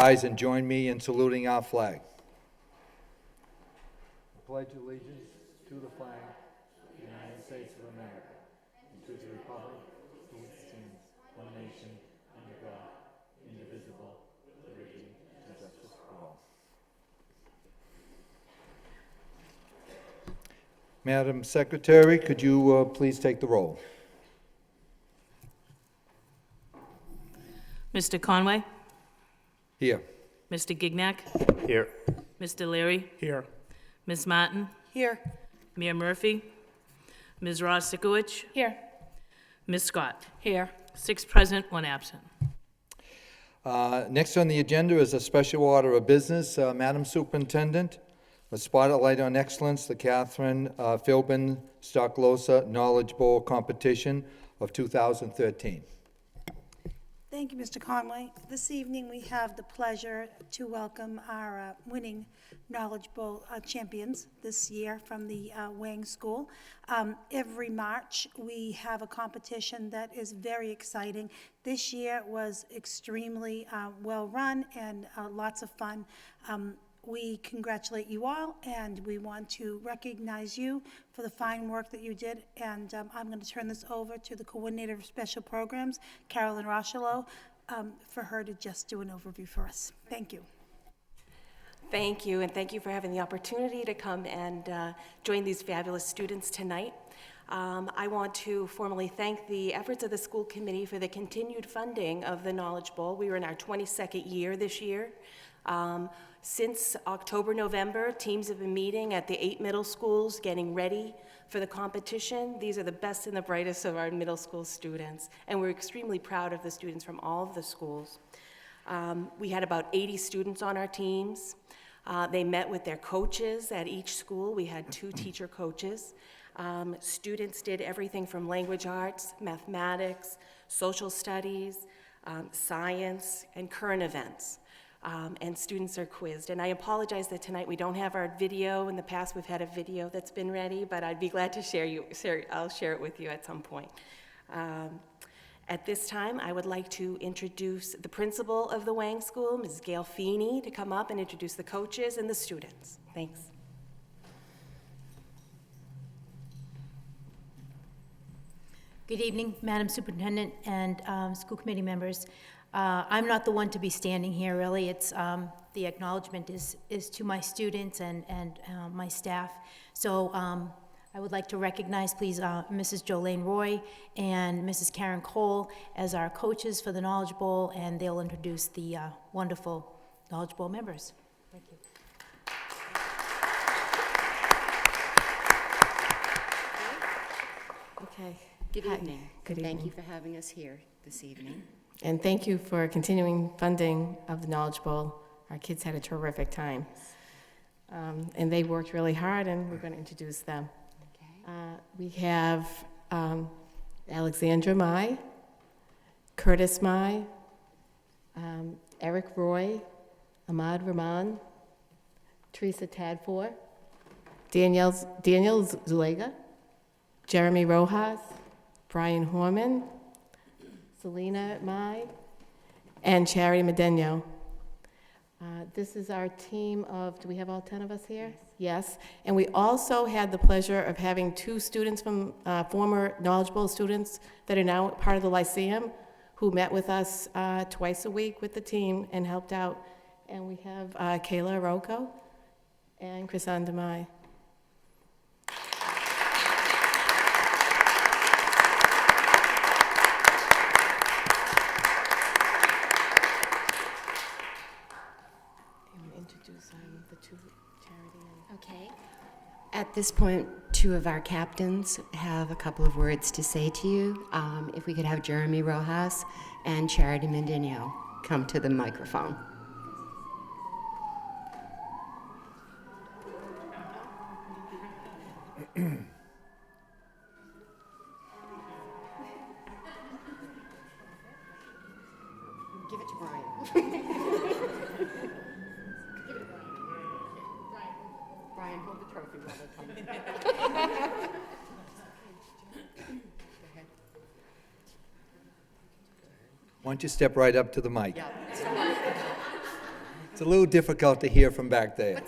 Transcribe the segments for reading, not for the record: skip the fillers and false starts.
rise and join me in saluting our flag. I pledge allegiance to the flag of the United States of America and to the republic for which it stands, one nation, under God, indivisible, with liberty and justice for all. Madam Secretary, could you please take the roll? Mr. Conway? Here. Mr. Gignac? Here. Mr. Leary? Here. Ms. Martin? Here. Mayor Murphy? Ms. Ross Sikowicz? Here. Ms. Scott? Here. 6 present, 1 absent. Next on the agenda is a special order of business. Madam Superintendent, a spotlight on excellence, the Catherine Philbin Stocklosa Knowledge Bowl Competition of 2013. Thank you, Mr. Conway. This evening, we have the pleasure to welcome our winning Knowledge Bowl champions this year from the Wang School. Every March, we have a competition that is very exciting. This year was extremely well-run and lots of fun. We congratulate you all, and we want to recognize you for the fine work that you did. And I'm going to turn this over to the Coordinator of Special Programs, Carolyn Rocheleau, for her to just do an overview for us. Thank you. Thank you, and thank you for having the opportunity to come and join these fabulous students tonight. I want to formally thank the efforts of the school committee for the continued funding of the Knowledge Bowl. We were in our 22nd year this year. Since October, November, teams have been meeting at the 8 middle schools, getting ready for the competition. These are the best and the brightest of our middle school students, and we're extremely proud of the students from all of the schools. We had about 80 students on our teams. They met with their coaches at each school. We had 2 teacher coaches. Students did everything from language arts, mathematics, social studies, science, and current events. And students are quizzed. And I apologize that tonight we don't have our video. In the past, we've had a video that's been ready, but I'd be glad to I'll share it with you at some point. At this time, I would like to introduce the principal of the Wang School, Ms. Gail Feeney, to come up and introduce the coaches and the students. Thanks. Good evening, Madam Superintendent and school committee members. I'm not the one to be standing here, really. It's the acknowledgement is to my students and my staff. So I would like to recognize, please, Mrs. Jolene Roy and Mrs. Karen Cole as our coaches for the Knowledge Bowl, and they'll introduce the wonderful Knowledge Bowl members. Thank you. Okay. Good evening. Good evening. Thank you for having us here this evening. And thank you for continuing funding of the Knowledge Bowl. Our kids had a terrific time. And they worked really hard, and we're going to introduce them. Okay. We have Alexandra Mai, Curtis Mai, Eric Roy, Ahmad Rahman, Teresa Tadfor, Daniel Zulega, Jeremy Rojas, Brian Horman, Selena Mai, and Charity Medeno. This is our team of, do we have all 10 of us here? Yes. And we also had the pleasure of having 2 students from former Knowledge Bowl students that are now part of the Lyceum who met with us twice a week with the team and helped out. And we have Kayla Rocco and Chrisanda Mai. The 2, Charity and... Okay. At this point, 2 of our captains have a couple of words to say to you. If we could have Jeremy Rojas and Charity Mendino come to the microphone. Give it to Brian. Brian, hold the trophy while they're coming. Why don't you step right up to the mic? It's a little difficult to hear from back there.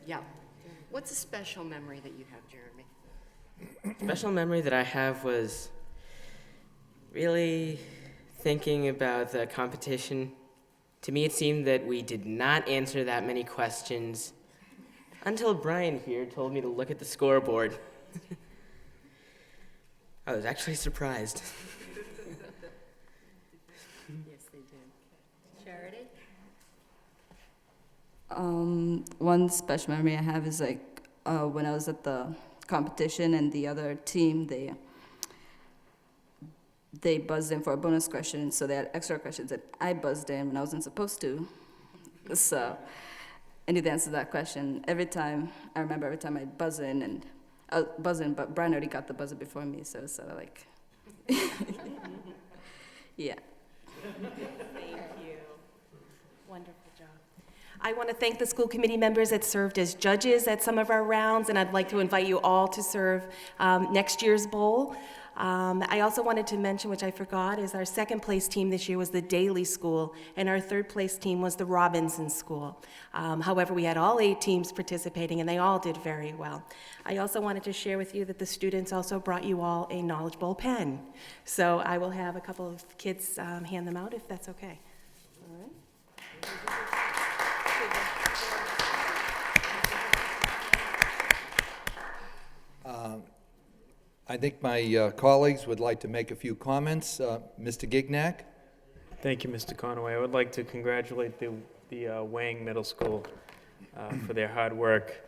Yeah. What's a special memory that you have, Jeremy? Special memory that I have was really thinking about the competition. To me, it seemed that we did not answer that many questions until Brian here told me to look at the scoreboard. I was actually surprised. Yes, they do. Charity? One special memory I have is like when I was at the competition and the other team, they buzzed in for a bonus question, so they had extra questions that I buzzed in when I wasn't supposed to. So I knew the answer to that question. Every time I'd buzz in, and I was buzzing, but Brian already got the buzzer before me, so it's sort of like, yeah. Thank you. Wonderful job. I want to thank the school committee members that served as judges at some of our rounds, and I'd like to invite you all to serve next year's bowl. I also wanted to mention, which I forgot, is our second place team this year was the Daly School, and our third place team was the Robinson School. However, we had all 8 teams participating, and they all did very well. I also wanted to share with you that the students also brought you all a Knowledge Bowl pen. So I will have a couple of kids hand them out, if that's okay. All right. I think my colleagues would like to make a few comments. Mr. Gignac? Thank you, Mr. Conaway. I would like to congratulate the Wang Middle School for their hard work,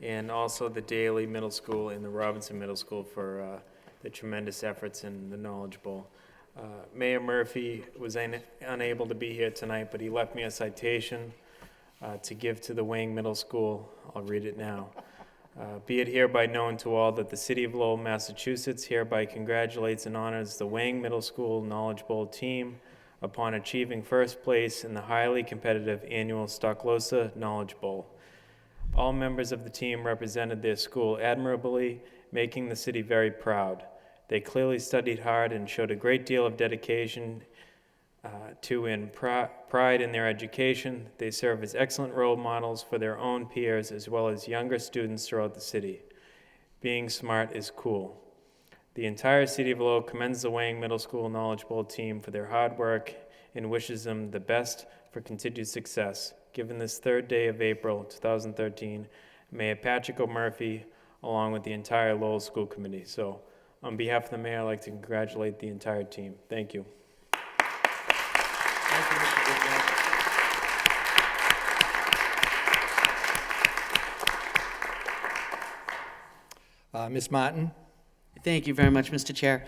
and also the Daly Middle School and the Robinson Middle School for the tremendous efforts in the Knowledge Bowl. Mayor Murphy was unable to be here tonight, but he left me a citation to give to the Wang Middle School. I'll read it now. Be it hereby known to all that the City of Lowell, Massachusetts hereby congratulates and honors the Wang Middle School Knowledge Bowl team upon achieving first place in the highly competitive annual Stocklosa Knowledge Bowl. All members of the team represented their school admirably, making the city very proud. They clearly studied hard and showed a great deal of dedication to and pride in their education. They serve as excellent role models for their own peers as well as younger students throughout the city. Being smart is cool. The entire City of Lowell commends the Wang Middle School Knowledge Bowl team for their hard work and wishes them the best for continued success. Given this third day of April 2013, Mayor Patrick O'Murphy, along with the entire Lowell School Committee. So, on behalf of the mayor, I'd like to congratulate the entire team. Thank you. Thank you, Mr. Gignac. Ms. Martin? Thank you very much, Mr. Chair.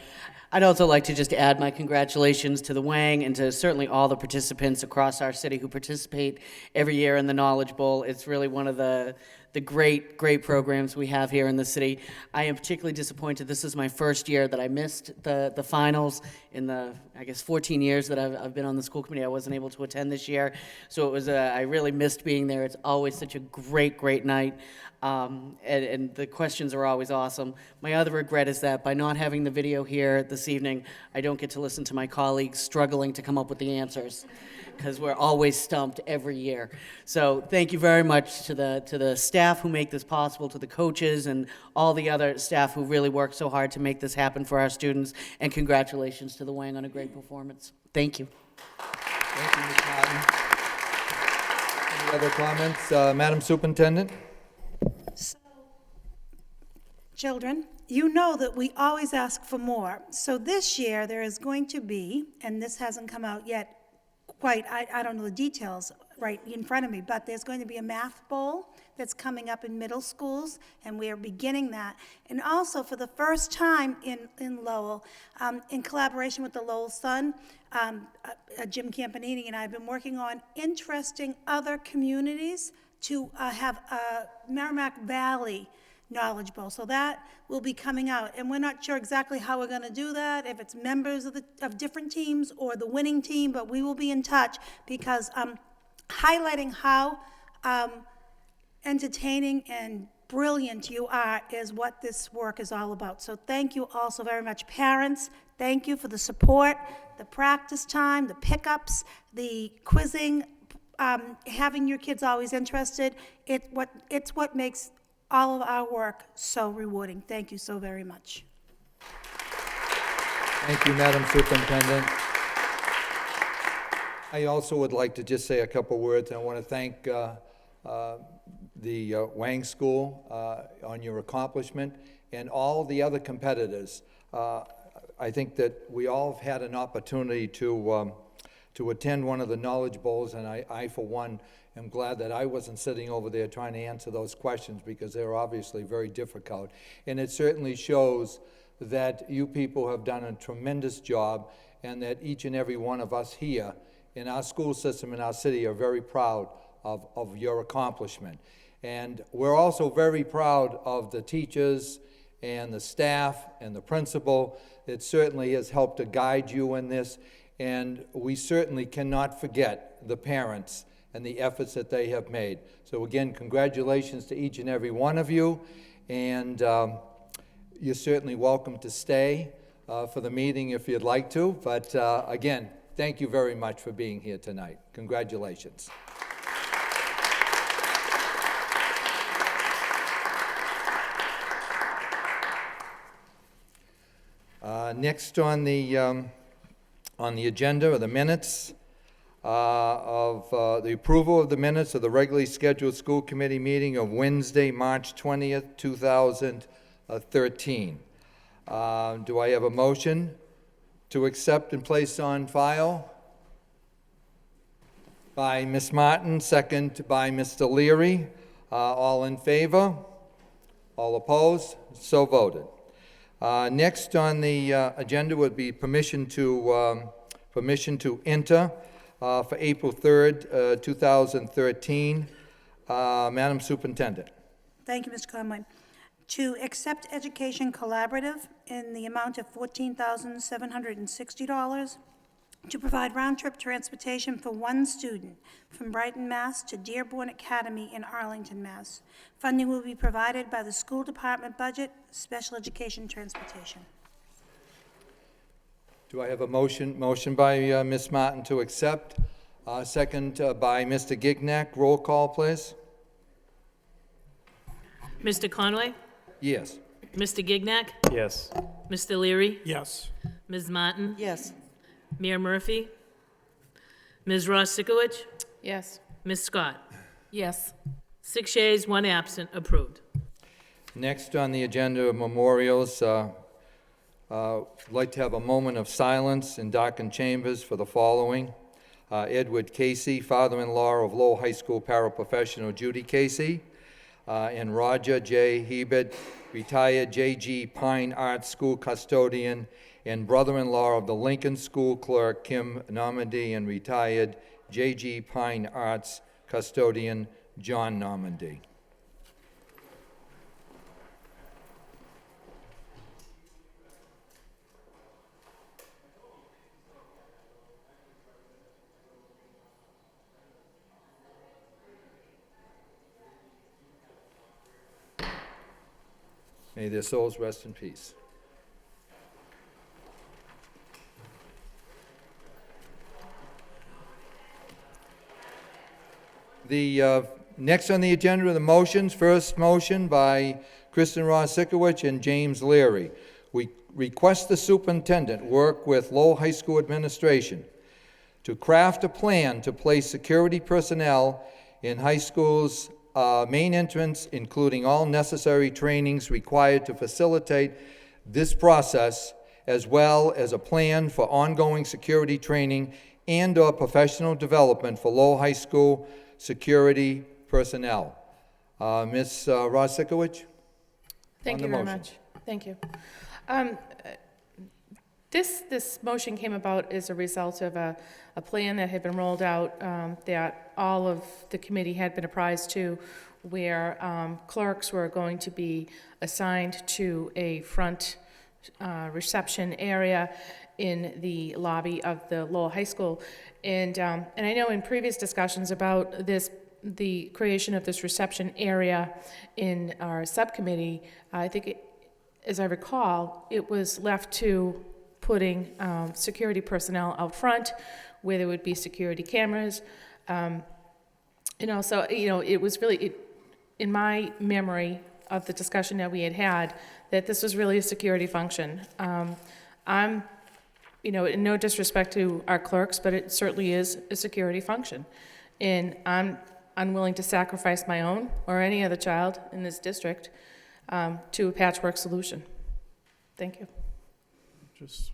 I'd also like to just add my congratulations to the Wang and to certainly all the participants across our city who participate every year in the Knowledge Bowl. It's really one of the great programs we have here in the city. I am particularly disappointed. This is my first year that I missed the finals in the, I guess, 14 years that I've been on the school committee. I wasn't able to attend this year, so it was I really missed being there. It's always such a great night. And the questions are always awesome. My other regret is that by not having the video here this evening, I don't get to listen to my colleagues struggling to come up with the answers, because we're always stumped every year. So thank you very much to the staff who make this possible, to the coaches and all the other staff who really work so hard to make this happen for our students, and congratulations to the Wang on a great performance. Thank you. Thank you, Ms. Martin. Any other comments? Madam Superintendent? So, children, you know that we always ask for more. So this year, there is going to be, and this hasn't come out yet quite, I don't know the details right in front of me, but there's going to be a math bowl that's coming up in middle schools, and we are beginning that. And also, for the first time in Lowell, in collaboration with the Lowell Sun, Jim Campanini and I have been working on interesting other communities to have a Merrimack Valley Knowledge Bowl. So that will be coming out, and we're not sure exactly how we're going to do that, if it's members of different teams or the winning team, but we will be in touch, because highlighting how entertaining and brilliant you are is what this work is all about. So thank you also very much, parents. Thank you for the support, the practice time, the pickups, the quizzing. having your kids always interested, it's what makes all of our work so rewarding. Thank you so very much. Thank you, Madam Superintendent. I also would like to just say a couple words. I want to thank the Wang School on your accomplishment and all the other competitors. I think that we all have had an opportunity to attend one of the Knowledge Bowls, and I, for one, am glad that I wasn't sitting over there trying to answer those questions because they're obviously very difficult. And it certainly shows that you people have done a tremendous job and that each and every one of us here in our school system in our city are very proud of your accomplishment. And we're also very proud of the teachers and the staff and the principal. It certainly has helped to guide you in this, and we certainly cannot forget the parents and the efforts that they have made. So again, congratulations to each and every one of you, and you're certainly welcome to stay for the meeting if you'd like to, but again, thank you very much for being here tonight. Congratulations. Next on the agenda are the minutes of the approval of the minutes of the regularly scheduled school committee meeting of Wednesday, March 20th, 2013. Do I have a motion to accept and place on file? By Ms. Martin, second by Mr. Leary. All in favor? All opposed? So voted. Next on the agenda would be permission to enter for April 3rd, 2013. Madam Superintendent. Thank you, Mr. Conway. To accept Education Collaborative in the amount of $14,760 to provide round-trip transportation for one student from Brighton, Mass. To Dearborn Academy in Arlington, Mass. Funding will be provided by the school department budget, special education transportation. Do I have a motion? Motion by Ms. Martin to accept, second by Mr. Gignac. Roll call, please. Mr. Conway? Yes. Mr. Gignac? Yes. Mr. Leary? Yes. Ms. Martin? Yes. Mayor Murphy? Ms. Ross Sikowicz? Yes. Ms. Scott? Yes. 6 yeas, 1 absent, approved. Next on the agenda of memorials, I'd like to have a moment of silence in darkened chambers for the following. Edward Casey, father-in-law of Lowell High School paraprofessional Judy Casey, and Roger J. Hebert, retired J.G. Pine Arts School custodian, and brother-in-law of the Lincoln School clerk Kim Normandy, and retired J.G. Pine Arts custodian John Normandy. May their souls rest in peace. The next on the agenda are the motions. First motion by Kristen Ross Sikowicz and James Leary. We request the superintendent work with Lowell High School administration to craft a plan to place security personnel in high school's main entrance, including all necessary trainings required to facilitate this process, as well as a plan for ongoing security training and/or professional development for Lowell High School security personnel. Ms. Ross Sikowicz? Thank you very much. Thank you. This motion came about as a result of a plan that had been rolled out that all of the committee had been apprised to, where clerks were going to be assigned to a front reception area in the lobby of the Lowell High School. And I know in previous discussions about this, the creation of this reception area in our subcommittee, I think, as I recall, it was left to putting security personnel out front where there would be security cameras. So, it was really, in my memory of the discussion that we had, that this was really a security function. I'm, in no disrespect to our clerks, but it certainly is a security function. And I'm unwilling to sacrifice my own or any other child in this district to a patchwork solution. Thank you.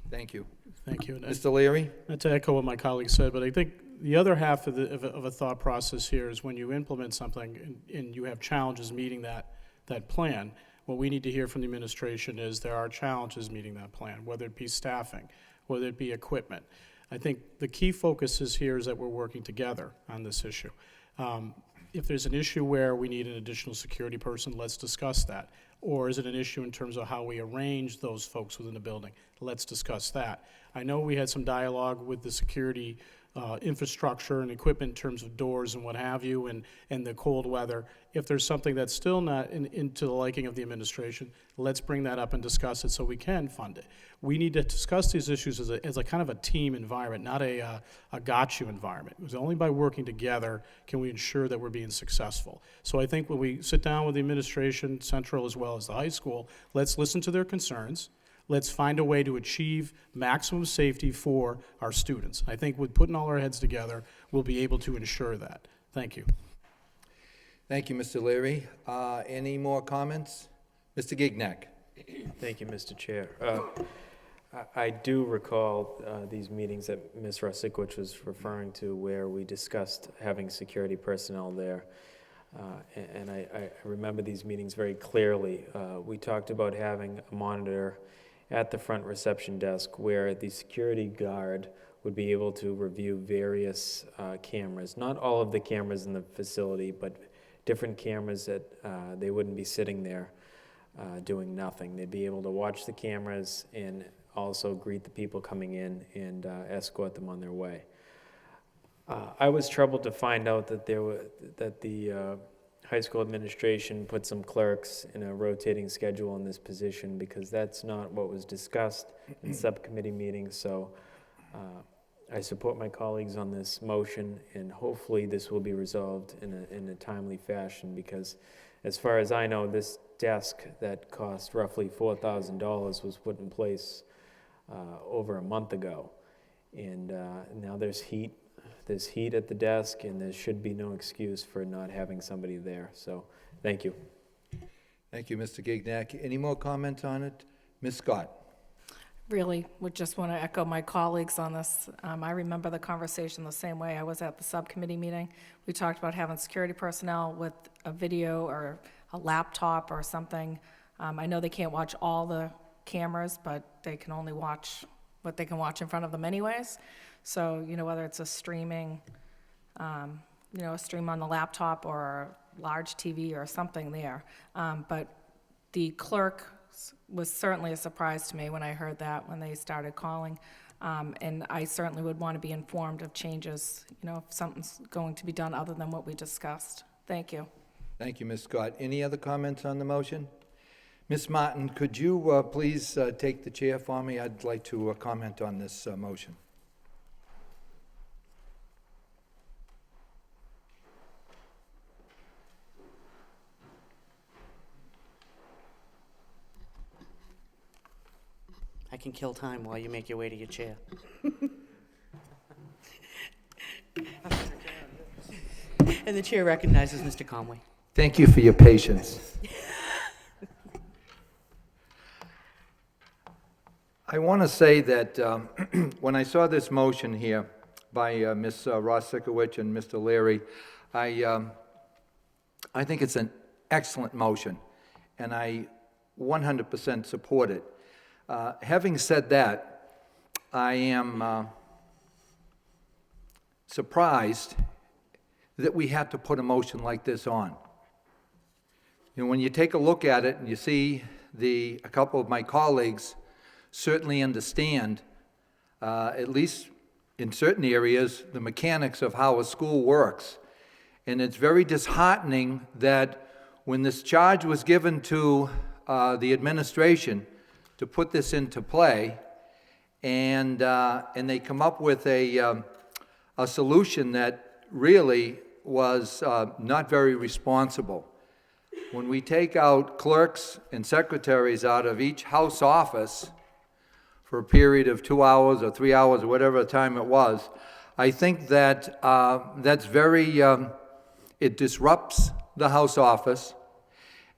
Thank you. Thank you. Mr. Leary? Not to echo what my colleague said, but I think the other half of a thought process here is when you implement something and you have challenges meeting that plan, what we need to hear from the administration is there are challenges meeting that plan, whether it be staffing, whether it be equipment. I think the key focus is here is that we're working together on this issue. If there's an issue where we need an additional security person, let's discuss that. Or is it an issue in terms of how we arrange those folks within the building? Let's discuss that. I know we had some dialogue with the security infrastructure and equipment in terms of doors and what have you, and the cold weather. If there's something that's still not into the liking of the administration, let's bring that up and discuss it so we can fund it. We need to discuss these issues as a kind of a team environment, not a got-you environment. It was only by working together can we ensure that we're being successful. So I think when we sit down with the administration, Central as well as the high school, let's listen to their concerns. Let's find a way to achieve maximum safety for our students. I think with putting all our heads together, we'll be able to ensure that. Thank you. Thank you, Mr. Leary. Any more comments? Mr. Gignac? Thank you, Mr. Chair. I do recall these meetings that Ms. Rosikowicz was referring to where we discussed having security personnel there. And I remember these meetings very clearly. We talked about having a monitor at the front reception desk where the security guard would be able to review various cameras. Not all of the cameras in the facility, but different cameras that they wouldn't be sitting there doing nothing. They'd be able to watch the cameras and also greet the people coming in and escort them on their way. I was troubled to find out that the high school administration put some clerks in a rotating schedule in this position because that's not what was discussed in subcommittee meetings. So I support my colleagues on this motion, and hopefully this will be resolved in a timely fashion because as far as I know, this desk that cost roughly $4,000 was put in place over a month ago. And now there's heat. There's heat at the desk, and there should be no excuse for not having somebody there. So, thank you. Thank you, Mr. Gignac. Any more comments on it? Ms. Scott? Really would just want to echo my colleagues on this. I remember the conversation the same way. I was at the subcommittee meeting. We talked about having security personnel with a video or a laptop or something. I know they can't watch all the cameras, but they can only watch what they can watch in front of them anyways. So, whether it's a streaming, a stream on the laptop or a large TV or something there. But the clerk was certainly a surprise to me when I heard that when they started calling. And I certainly would want to be informed of changes, if something's going to be done other than what we discussed. Thank you. Thank you, Ms. Scott. Any other comments on the motion? Ms. Martin, could you please take the chair for me? I'd like to comment on this motion. I can kill time while you make your way to your chair. And the chair recognizes Mr. Conway. Thank you for your patience. I want to say that when I saw this motion here by Ms. Rosikowicz and Mr. Leary, I think it's an excellent motion, and I 100% support it. Having said that, I am surprised that we had to put a motion like this on. When you take a look at it and you see a couple of my colleagues certainly understand, at least in certain areas, the mechanics of how a school works. And it's very disheartening that when this charge was given to the administration to put this into play, and they come up with a solution that really was not very responsible. When we take out clerks and secretaries out of each house office for a period of 2 hours or 3 hours or whatever time it was, I think that that's very, it disrupts the house office,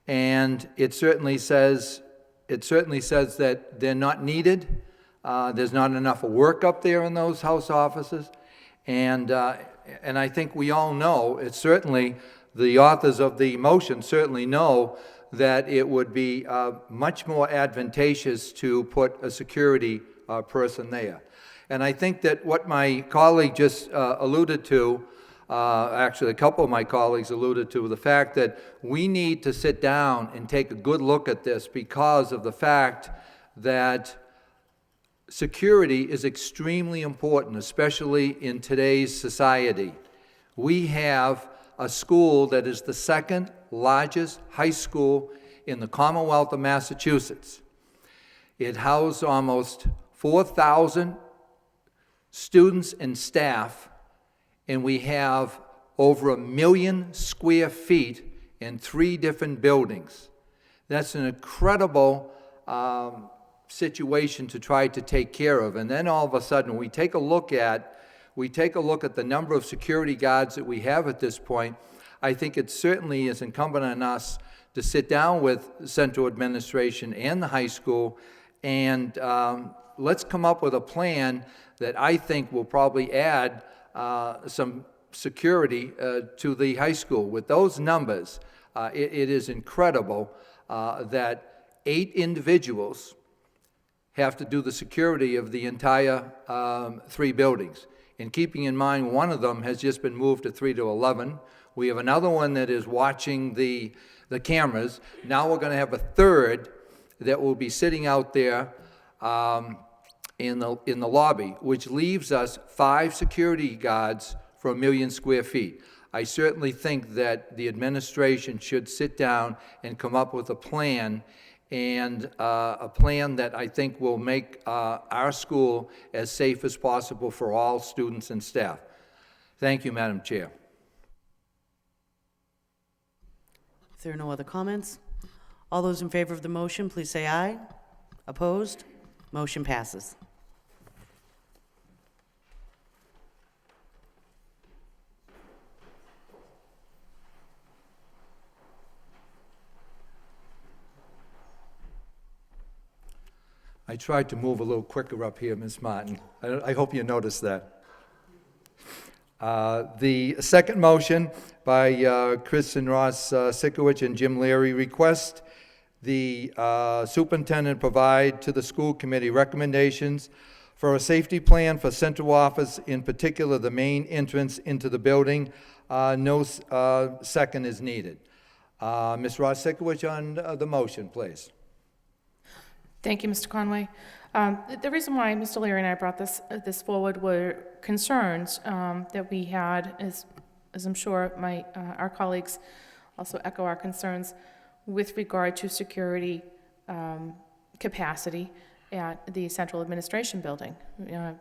and it certainly says that they're not needed. There's not enough work up there in those house offices, and I think we all know, it's certainly, the authors of the motion certainly know that it would be much more advantageous to put a security person there. And I think that what my colleague just alluded to, actually a couple of my colleagues alluded to, the fact that we need to sit down and take a good look at this because of the fact that security is extremely important, especially in today's society. We have a school that is the second largest high school in the Commonwealth of Massachusetts. It houses almost 4,000 students and staff, and we have over 1 million square feet in 3 different buildings. That's an incredible situation to try to take care of. And then all of a sudden, we take a look at the number of security guards that we have at this point. I think it certainly is incumbent on us to sit down with central administration and the high school, and let's come up with a plan that I think will probably add some security to the high school. With those numbers, it is incredible that 8 individuals have to do the security of the entire 3 buildings. And keeping in mind, one of them has just been moved to 3 to 11. We have another one that is watching the cameras. Now we're going to have a third that will be sitting out there in the lobby, which leaves us 5 security guards for 1 million square feet. I certainly think that the administration should sit down and come up with a plan, and a plan that I think will make our school as safe as possible for all students and staff. Thank you, Madam Chair. If there are no other comments, all those in favor of the motion, please say aye. Opposed? Motion passes. I tried to move a little quicker up here, Ms. Martin. I hope you noticed that. The second motion by Chris and Ross Sikowicz and Jim Leary request the superintendent provide to the school committee recommendations for a safety plan for central office, in particular the main entrance into the building. No second is needed. Ms. Ross Sikowicz on the motion, please. Thank you, Mr. Conway. The reason why Mr. Leary and I brought this forward were concerns that we had, as I'm sure our colleagues also echo our concerns with regard to security capacity at the central administration building.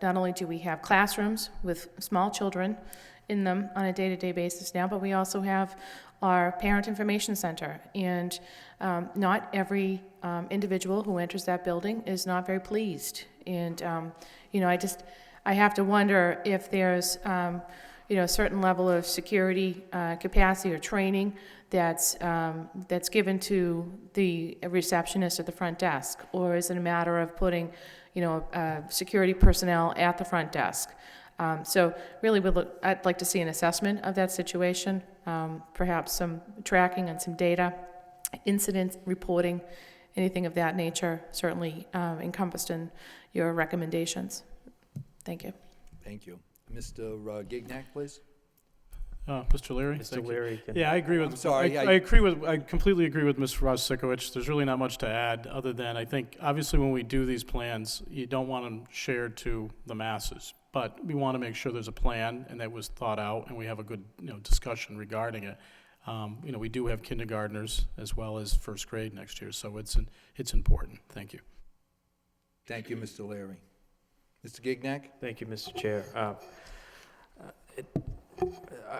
Not only do we have classrooms with small children in them on a day-to-day basis now, but we also have our parent information center, and not every individual who enters that building is not very pleased. And I have to wonder if there's a certain level of security capacity or training that's given to the receptionist at the front desk, or is it a matter of putting security personnel at the front desk? So really, I'd like to see an assessment of that situation, perhaps some tracking and some data, incident reporting, anything of that nature, certainly encompassed in your recommendations. Thank you. Thank you. Mr. Gignac, please. Mr. Leary? Mr. Leary. Yeah, I agree with. I'm sorry. I completely agree with Ms. Ross Sikowicz. There's really not much to add, other than I think, obviously, when we do these plans, you don't want them shared to the masses. But we want to make sure there's a plan and that was thought out, and we have a good discussion regarding it. We do have kindergartners as well as first grade next year, so it's important. Thank you. Thank you, Mr. Leary. Mr. Gignac? Thank you, Mr. Chair.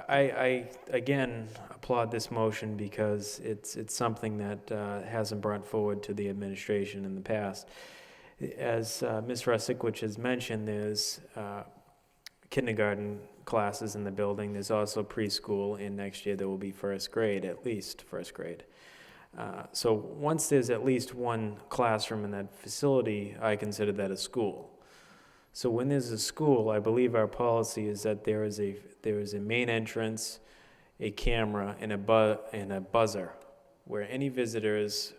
I again applaud this motion because it's something that hasn't brought forward to the administration in the past. As Ms. Rosikwich has mentioned, there's kindergarten classes in the building. There's also preschool, and next year there will be first grade, at least first grade. So once there's at least one classroom in that facility, I consider that a school. So when there's a school, I believe our policy is that there is a main entrance, a camera, and a buzzer, where any visitors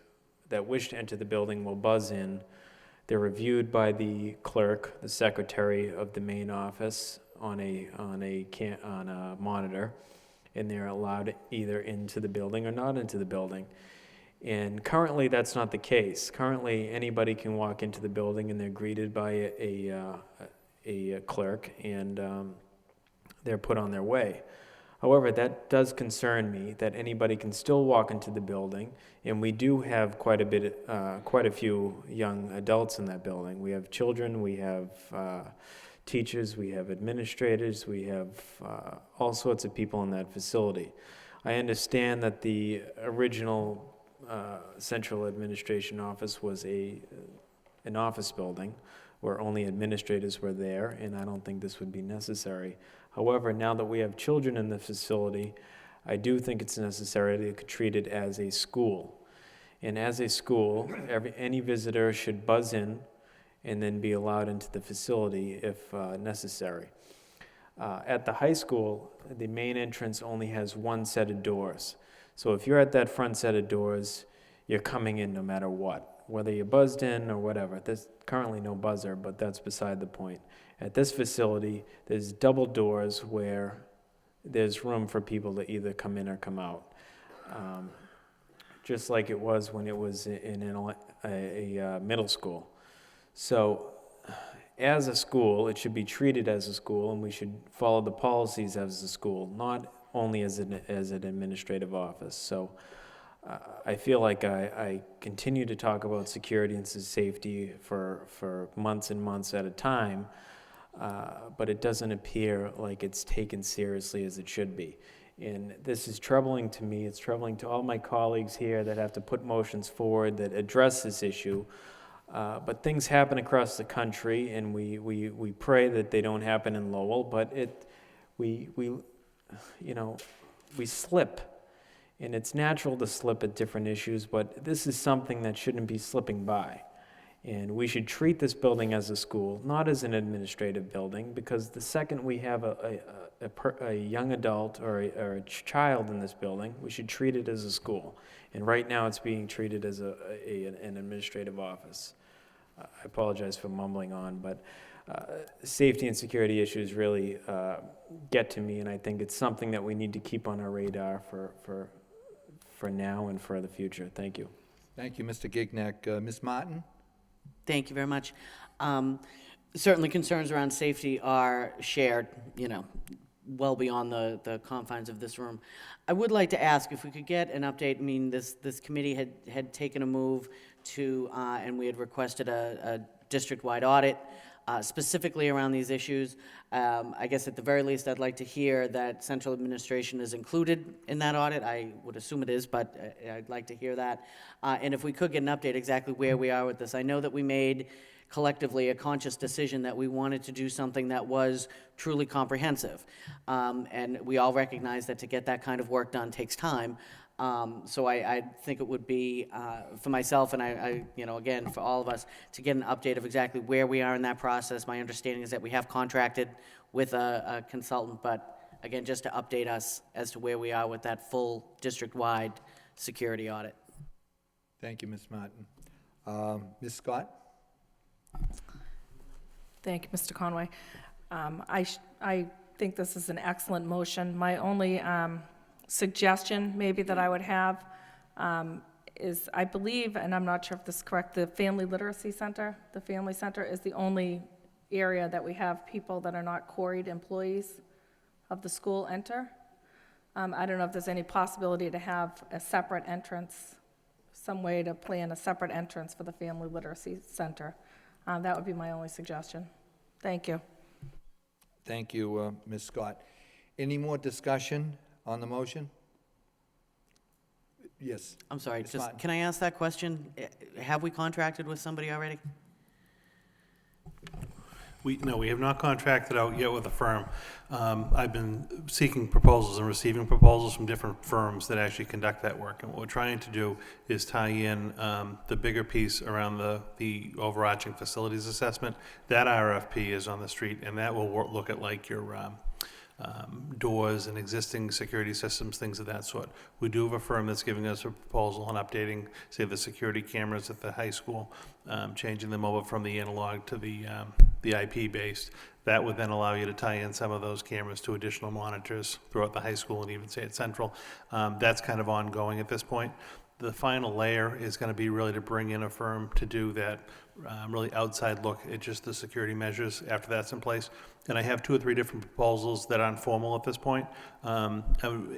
that wish to enter the building will buzz in. They're reviewed by the clerk, the secretary of the main office, on a monitor, and they're allowed either into the building or not into the building. And currently, that's not the case. Currently, anybody can walk into the building and they're greeted by a clerk, and they're put on their way. However, that does concern me that anybody can still walk into the building, and we do have quite a few young adults in that building. We have children, we have teachers, we have administrators, we have all sorts of people in that facility. I understand that the original central administration office was an office building where only administrators were there, and I don't think this would be necessary. However, now that we have children in the facility, I do think it's necessary to treat it as a school. And as a school, any visitor should buzz in and then be allowed into the facility if necessary. At the high school, the main entrance only has one set of doors. So if you're at that front set of doors, you're coming in no matter what, whether you're buzzed in or whatever. There's currently no buzzer, but that's beside the point. At this facility, there's double doors where there's room for people to either come in or come out, just like it was when it was in a middle school. So as a school, it should be treated as a school, and we should follow the policies as a school, not only as an administrative office. So I feel like I continue to talk about security and safety for months and months at a time, but it doesn't appear like it's taken seriously as it should be. And this is troubling to me. It's troubling to all my colleagues here that have to put motions forward that address this issue. But things happen across the country, and we pray that they don't happen in Lowell, but we slip. And it's natural to slip at different issues, but this is something that shouldn't be slipping by. And we should treat this building as a school, not as an administrative building, because the second we have a young adult or a child in this building, we should treat it as a school. And right now it's being treated as an administrative office. I apologize for mumbling on, but safety and security issues really get to me, and I think it's something that we need to keep on our radar for now and for the future. Thank you. Thank you, Mr. Gignac. Ms. Martin? Thank you very much. Certainly concerns around safety are shared, well beyond the confines of this room. I would like to ask if we could get an update. I mean, this committee had taken a move to, and we had requested a district-wide audit specifically around these issues. I guess at the very least, I'd like to hear that central administration is included in that audit. I would assume it is, but I'd like to hear that. And if we could get an update exactly where we are with this. I know that we made collectively a conscious decision that we wanted to do something that was truly comprehensive. And we all recognize that to get that kind of work done takes time. So I think it would be, for myself and I, again, for all of us, to get an update of exactly where we are in that process. My understanding is that we have contracted with a consultant, but again, just to update us as to where we are with that full district-wide security audit. Thank you, Ms. Martin. Ms. Scott? Thank you, Mr. Conway. I think this is an excellent motion. My only suggestion maybe that I would have is, I believe, and I'm not sure if this is correct, the Family Literacy Center, the Family Center is the only area that we have people that are not quarried employees of the school enter. I don't know if there's any possibility to have a separate entrance, some way to plan a separate entrance for the Family Literacy Center. That would be my only suggestion. Thank you. Thank you, Ms. Scott. Any more discussion on the motion? Yes. I'm sorry, Ms. just, Martin. can I ask that question? Have we contracted with somebody already? No, we have not contracted out yet with a firm. I've been seeking proposals and receiving proposals from different firms that actually conduct that work. And what we're trying to do is tie in the bigger piece around the overarching facilities assessment. That RFP is on the street, and that will look at like your doors and existing security systems, things of that sort. We do have a firm that's giving us a proposal on updating, say, the security cameras at the high school, changing them over from the analog to the IP-based. That would then allow you to tie in some of those cameras to additional monitors throughout the high school and even, say, at Central. That's kind of ongoing at this point. The final layer is going to be really to bring in a firm to do that really outside look at just the security measures after that's in place. And I have 2 or 3 different proposals that aren't formal at this point. I'm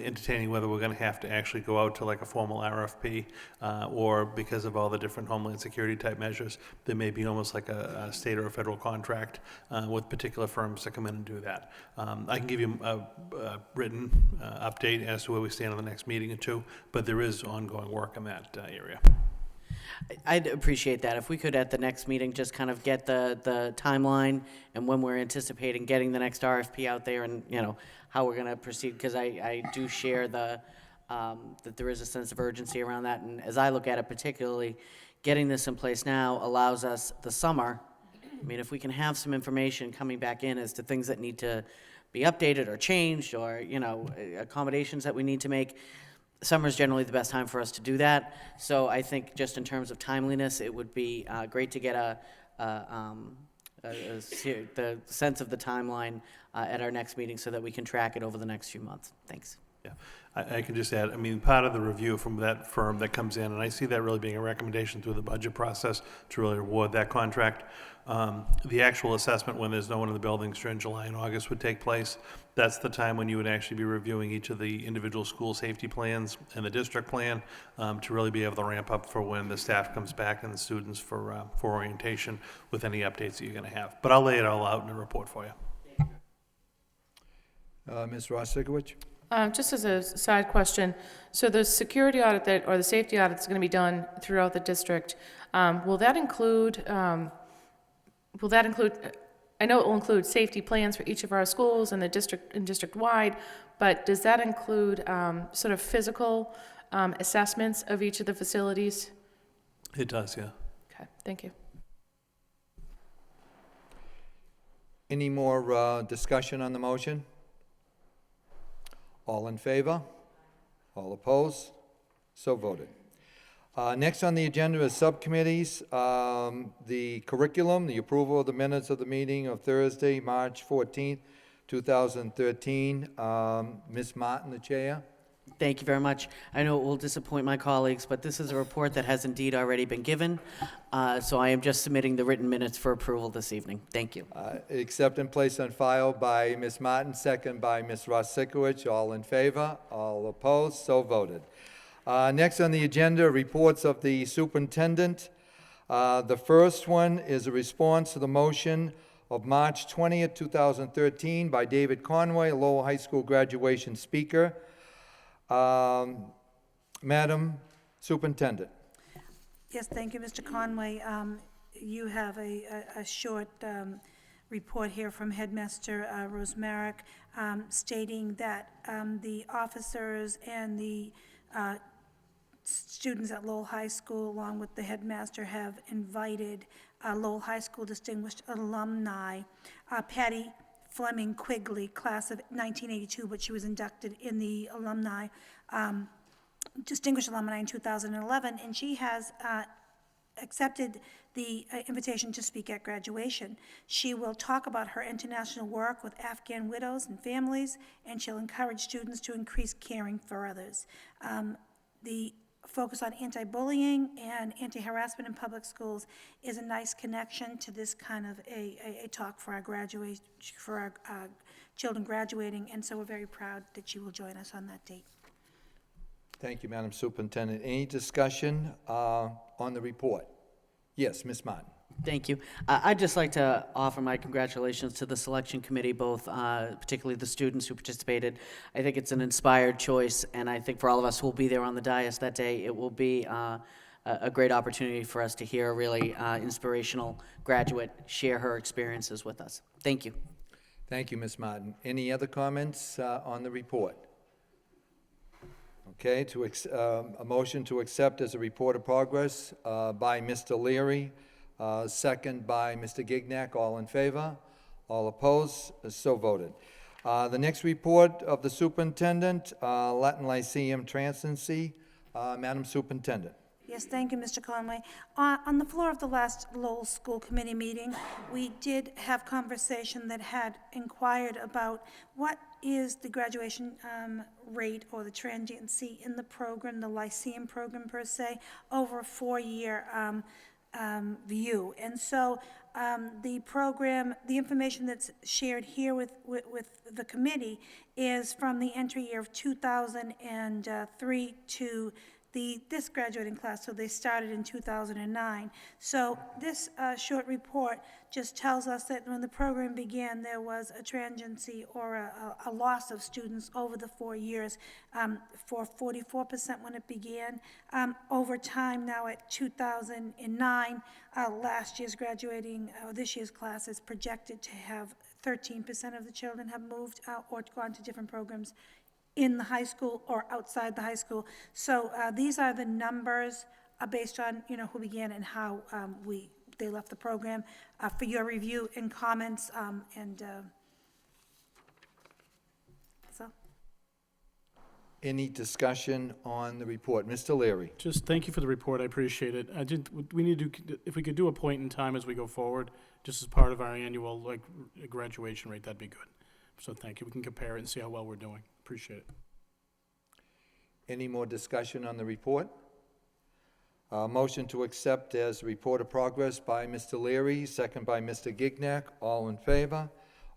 entertaining whether we're going to have to actually go out to like a formal RFP or because of all the different Homeland Security type measures, there may be almost like a state or a federal contract with particular firms to come in and do that. I can give you a written update as to where we stand on the next meeting or 2, but there is ongoing work in that area. I'd appreciate that. If we could, at the next meeting, just kind of get the timeline and when we're anticipating getting the next RFP out there and, you know, how we're going to proceed, because I do share that there is a sense of urgency around that. And as I look at it, particularly, getting this in place now allows us the summer. I mean, if we can have some information coming back in as to things that need to be updated or changed or, you know, accommodations that we need to make, summer is generally the best time for us to do that. So I think just in terms of timeliness, it would be great to get the sense of the timeline at our next meeting so that we can track it over the next few months. Thanks. Yeah, I can just add, I mean, part of the review from that firm that comes in, and I see that really being a recommendation through the budget process to really award that contract. The actual assessment when there's no one in the buildings during July and August would take place. That's the time when you would actually be reviewing each of the individual school safety plans and the district plan to really be able to ramp up for when the staff comes back and the students for orientation with any updates that you're going to have. But I'll lay it all out in a report for you. Ms. Ross-Sikowicz? Just as a side question, so the security audit or the safety audit is going to be done throughout the district. Will that include, I know it will include safety plans for each of our schools and the district and district-wide, but does that include sort of physical assessments of each of the facilities? It does, yeah. Okay, thank you. Any more discussion on the motion? All in favor? All opposed? So voted. Next on the agenda is subcommittees. The curriculum, the approval of the minutes of the meeting of Thursday, March 14th, 2013. Ms. Martin, the chair. Thank you very much. I know it will disappoint my colleagues, but this is a report that has indeed already been given. So I am just submitting the written minutes for approval this evening. Thank you. Accept and place on file by Ms. Martin, second by Ms. Ross-Sikowicz. All in favor? All opposed? So voted. Next on the agenda, reports of the superintendent. The first one is a response to the motion of March 20th, 2013 by David Conway, a Lowell High School graduation speaker. Madam Superintendent. Yes, thank you, Mr. Conway. You have a short report here from Headmaster Rosemaric stating that the officers and the students at Lowell High School, along with the headmaster, have invited Lowell High School distinguished alumni, Patty Fleming Quigley, class of 1982, but she was inducted in the alumni, distinguished alumni in 2011, and she has accepted the invitation to speak at graduation. She will talk about her international work with Afghan widows and families, and she'll encourage students to increase caring for others. The focus on anti-bullying and anti-harassment in public schools is a nice connection to this kind of a talk for our children graduating, and so we're very proud that she will join us on that date. Thank you, Madam Superintendent. Any discussion on the report? Yes, Ms. Martin. Thank you. I'd just like to offer my congratulations to the selection committee, both particularly the students who participated. I think it's an inspired choice, and I think for all of us who will be there on the dais that day, it will be a great opportunity for us to hear a really inspirational graduate share her experiences with us. Thank you. Thank you, Ms. Martin. Any other comments on the report? Okay, a motion to accept as a report of progress by Mr. Leary, second by Mr. Gignac. All in favor? All opposed? So voted. The next report of the superintendent, Latin Lyceum Transcendency. Madam Superintendent. Yes, thank you, Mr. Conway. On the floor of the last Lowell School Committee meeting, we did have conversation that had inquired about what is the graduation rate or the transiency in the program, the Lyceum program per se, over a 4-year view. And so the program, the information that's shared here with the committee is from the entry year of 2003 to this graduating class, so they started in 2009. So this short report just tells us that when the program began, there was a transiency or a loss of students over the 4 years for 44% when it began. Over time now at 2009, last year's graduating, this year's class is projected to have 13% of the children have moved or gone to different programs in the high school or outside the high school. So these are the numbers based on, who began and how they left the program for your review and comments, so. Any discussion on the report? Mr. Leary. Just thank you for the report, I appreciate it. We need to, if we could do a point in time as we go forward, just as part of our annual graduation rate, that'd be good. So thank you. We can compare it and see how well we're doing. Appreciate it. Any more discussion on the report? Motion to accept as report of progress by Mr. Leary, second by Mr. Gignac. All in favor?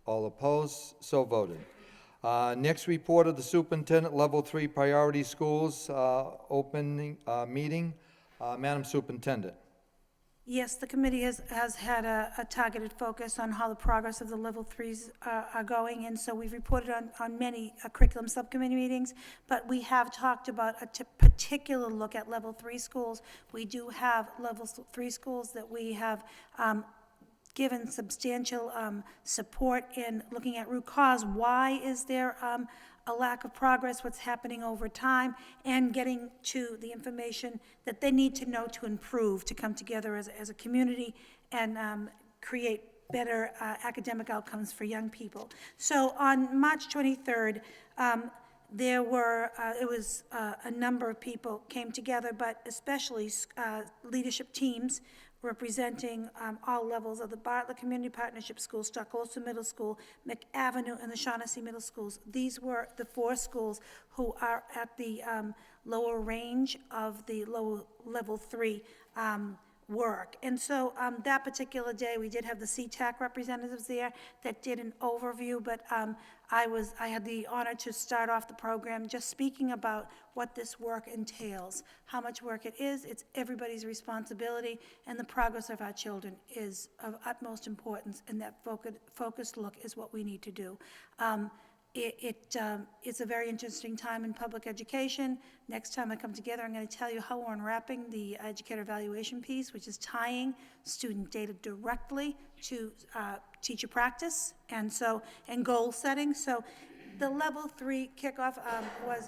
All opposed? So voted. Next report of the superintendent, level 3 priority schools, opening meeting. Madam Superintendent. Yes, the committee has had a targeted focus on how the progress of the level 3s are going, and so we've reported on many curriculum subcommittee meetings, but we have talked about a particular look at level 3 schools. We do have level 3 schools that we have given substantial support in looking at root cause. Why is there a lack of progress, what's happening over time, and getting to the information that they need to know to improve, to come together as a community and create better academic outcomes for young people. So on March 23rd, there were, a number of people came together, but especially leadership teams representing all levels of the Bartlett Community Partnership School, Stockholster Middle School, McAvenue, and the Shaughnessy Middle Schools. These were the 4 schools who are at the lower range of the low level 3 work. And so that particular day, we did have the CTAC representatives there that did an overview, but I had the honor to start off the program just speaking about what this work entails, how much work it is. It's everybody's responsibility, and the progress of our children is of utmost importance, and that focused look is what we need to do. It's a very interesting time in public education. Next time I come together, I'm going to tell you how we're unwrapping the educator evaluation piece, which is tying student data directly to teacher practice and goal setting. So the level 3 kickoff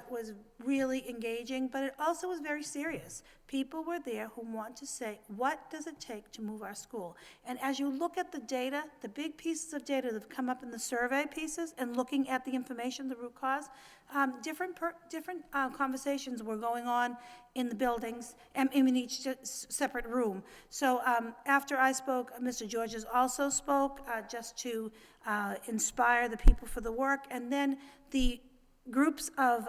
was really engaging, but it also was very serious. People were there who want to say, what does it take to move our school? And as you look at the data, the big pieces of data that have come up in the survey pieces and looking at the information, the root cause, different conversations were going on in the buildings and in each separate room. So after I spoke, Mr. Georges also spoke just to inspire the people for the work. And then the groups of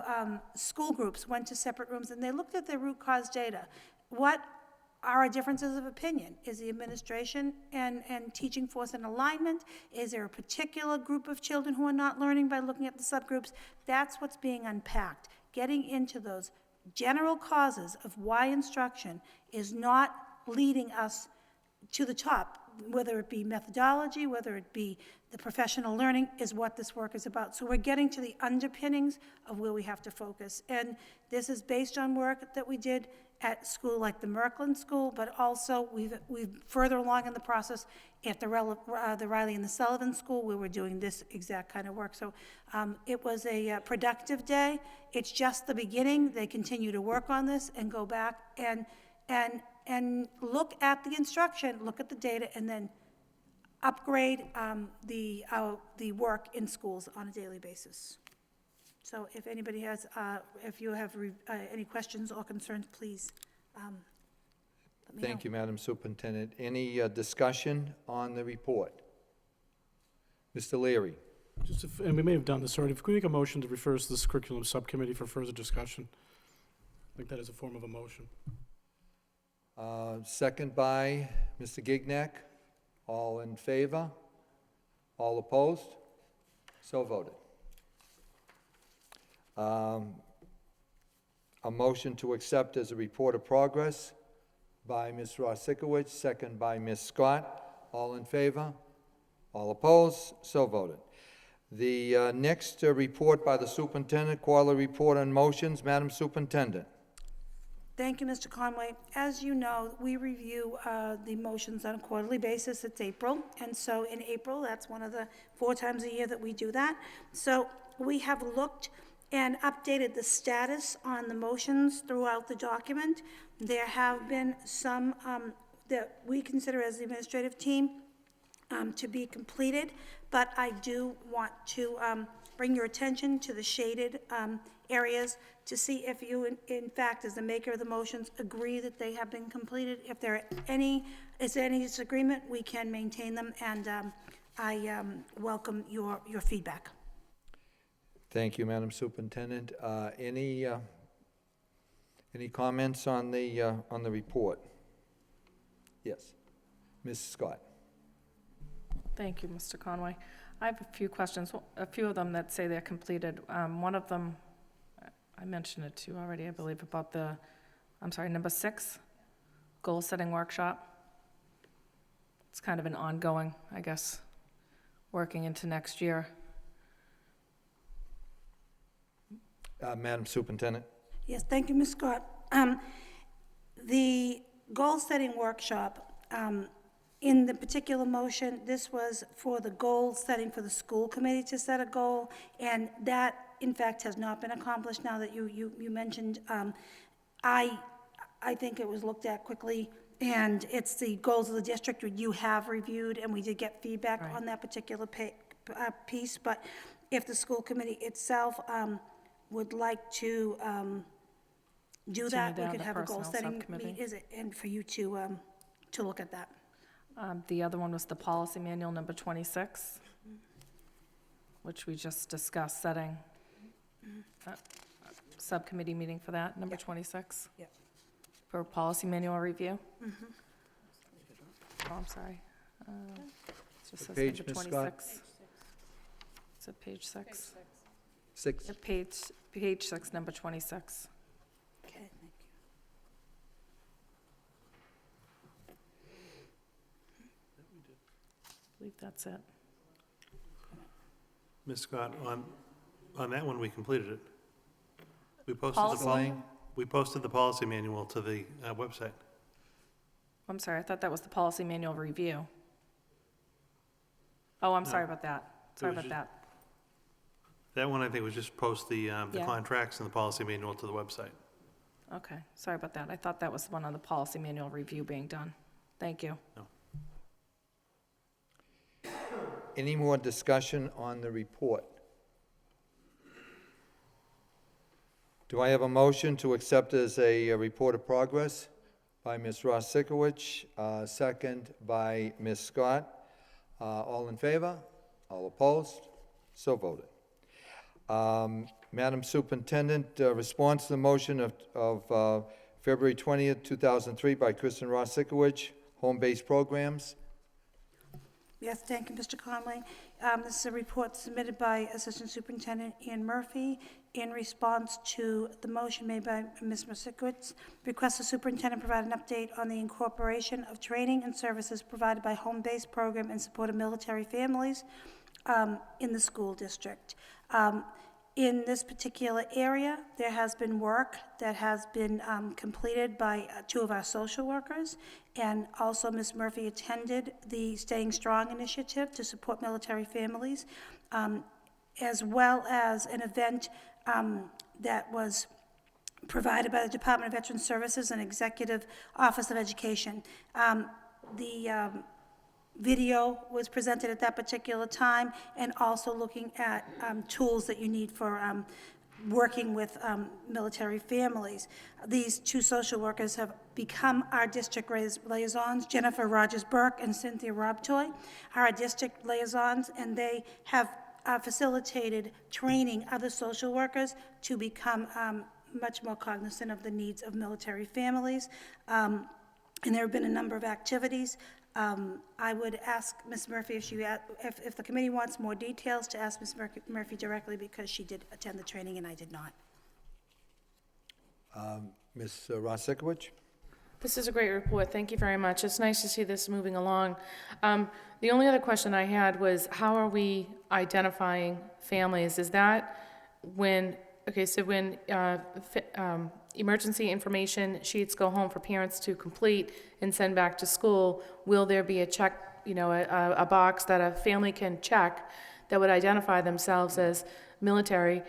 school groups went to separate rooms and they looked at their root cause data. What are our differences of opinion? Is the administration and teaching force in alignment? Is there a particular group of children who are not learning by looking at the subgroups? That's what's being unpacked. Getting into those general causes of why instruction is not leading us to the top, whether it be methodology, whether it be the professional learning, is what this work is about. So we're getting to the underpinnings of where we have to focus. And this is based on work that we did at school like the Merkland School, but also we've further along in the process at the Riley and the Sullivan School, where we're doing this exact kind of work. So it was a productive day. It's just the beginning. They continue to work on this and go back and look at the instruction, look at the data, and then upgrade the work in schools on a daily basis. So if anybody has, if you have any questions or concerns, please let me know. Thank you, Madam Superintendent. Any discussion on the report? Mr. Leary? Just if, and we may have done this already, if we make a motion to refer to this curriculum subcommittee for further discussion, I think that is a form of a motion. Second by Mr. Gignac. All in favor? All opposed? So voted. A motion to accept as a report of progress by Ms. Rosikowicz, second by Ms. Scott. All in favor? All opposed? So voted. The next report by the superintendent, quarterly report on motions. Madam Superintendent. Thank you, Mr. Conway. As you know, we review the motions on a quarterly basis. It's April, and so in April, that's one of the 4 times a year that we do that. So we have looked and updated the status on the motions throughout the document. There have been some that we consider as the administrative team to be completed, but I do want to bring your attention to the shaded areas to see if you, in fact, as the maker of the motions, agree that they have been completed. If there are is there any disagreement, we can maintain them, and I welcome your feedback. Thank you, Madam Superintendent. Any comments on the report? Yes, Ms. Scott. Thank you, Mr. Conway. I have a few questions, a few of them that say they're completed. One of them, I mentioned it to you already, I believe, about the, number 6, goal-setting workshop. It's kind of an ongoing, I guess, working into next year. Madam Superintendent. Yes, thank you, Ms. Scott. The goal-setting workshop, in the particular motion, this was for the goal setting for the school committee to set a goal, and that, in fact, has not been accomplished now that you mentioned. I think it was looked at quickly, and it's the goals of the district you have reviewed, and we did get feedback on that particular piece, but if the school committee itself would like to do that, we could have a goal-setting meeting, and for you to look at that. The other one was the policy manual number 26, which we just discussed, setting a subcommittee meeting for that, number 26, for policy manual review. Oh, I'm sorry. It just says Page, number Ms. 26. It's at page 6. 6. Page 6, number 26. Okay, thank you. I believe that's it. Ms. Scott, on that one, we completed it. We posted Policy? we posted the policy manual to the website. I'm sorry, I thought that was the policy manual review. Oh, I'm sorry about that. Sorry about that. That one, I think, was just post the contracts and the policy manual to the website. Okay, sorry about that. I thought that was one on the policy manual review being done. Thank you. No. Any more discussion on the report? Do I have a motion to accept as a report of progress by Ms. Rosikowicz, second by Ms. Scott? All in favor? All opposed? So voted. Madam Superintendent, response to the motion of February 20th, 2003 by Kristen Rosikowicz, home-based programs. Yes, thank you, Mr. Conley. This is a report submitted by Assistant Superintendent Ian Murphy, in response to the motion made by Ms. Marsikowitz, request the superintendent provide an update on the incorporation of training and services provided by home-based program in support of military families in the school district. In this particular area, there has been work that has been completed by 2 of our social workers, and also Ms. Murphy attended the Staying Strong initiative to support military families, as well as an event that was provided by the Department of Veteran Services and Executive Office of Education. The video was presented at that particular time, and also looking at tools that you need for working with military families. These 2 social workers have become our district liaisons. Jennifer Rogers-Burke and Cynthia Robtoy are our district liaisons, and they have facilitated training other social workers to become much more cognizant of the needs of military families. And there have been a number of activities. I would ask Ms. Murphy if the committee wants more details, to ask Ms. Murphy directly, because she did attend the training and I did not. Ms. Rosikowicz? This is a great report. Thank you very much. It's nice to see this moving along. The only other question I had was, how are we identifying families? Is that when, okay, so when emergency information sheets go home for parents to complete and send back to school, will there be a check, a box that a family can check that would identify themselves as military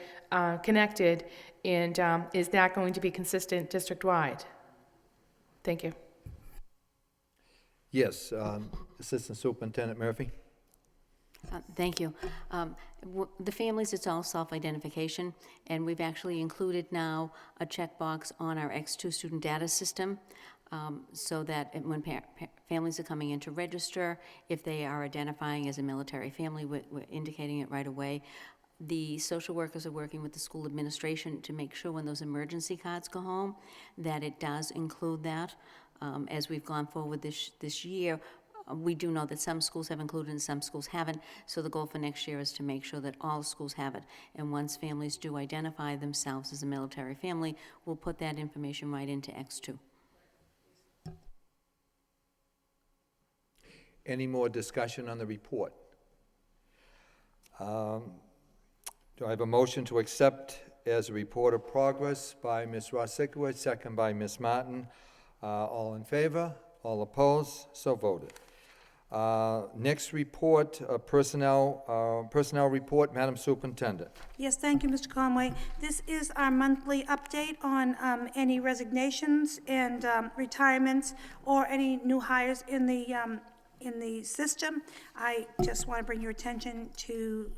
connected, and is that going to be consistent district-wide? Thank you. Yes, Assistant Superintendent Murphy? Thank you. The families, it's all self-identification, and we've actually included now a checkbox on our X2 student data system, so that when families are coming in to register, if they are identifying as a military family, we're indicating it right away. The social workers are working with the school administration to make sure when those emergency cards go home that it does include that. As we've gone forward this year, we do know that some schools have included and some schools haven't, so the goal for next year is to make sure that all schools have it. And once families do identify themselves as a military family, we'll put that information right into X2. Any more discussion on the report? Do I have a motion to accept as a report of progress by Ms. Rosikowicz, second by Ms. Martin? All in favor? All opposed? So voted. Next report, personnel report, Madam Superintendent. Yes, thank you, Mr. Conway. This is our monthly update on any resignations and retirements or any new hires in the system. I just want to bring your attention to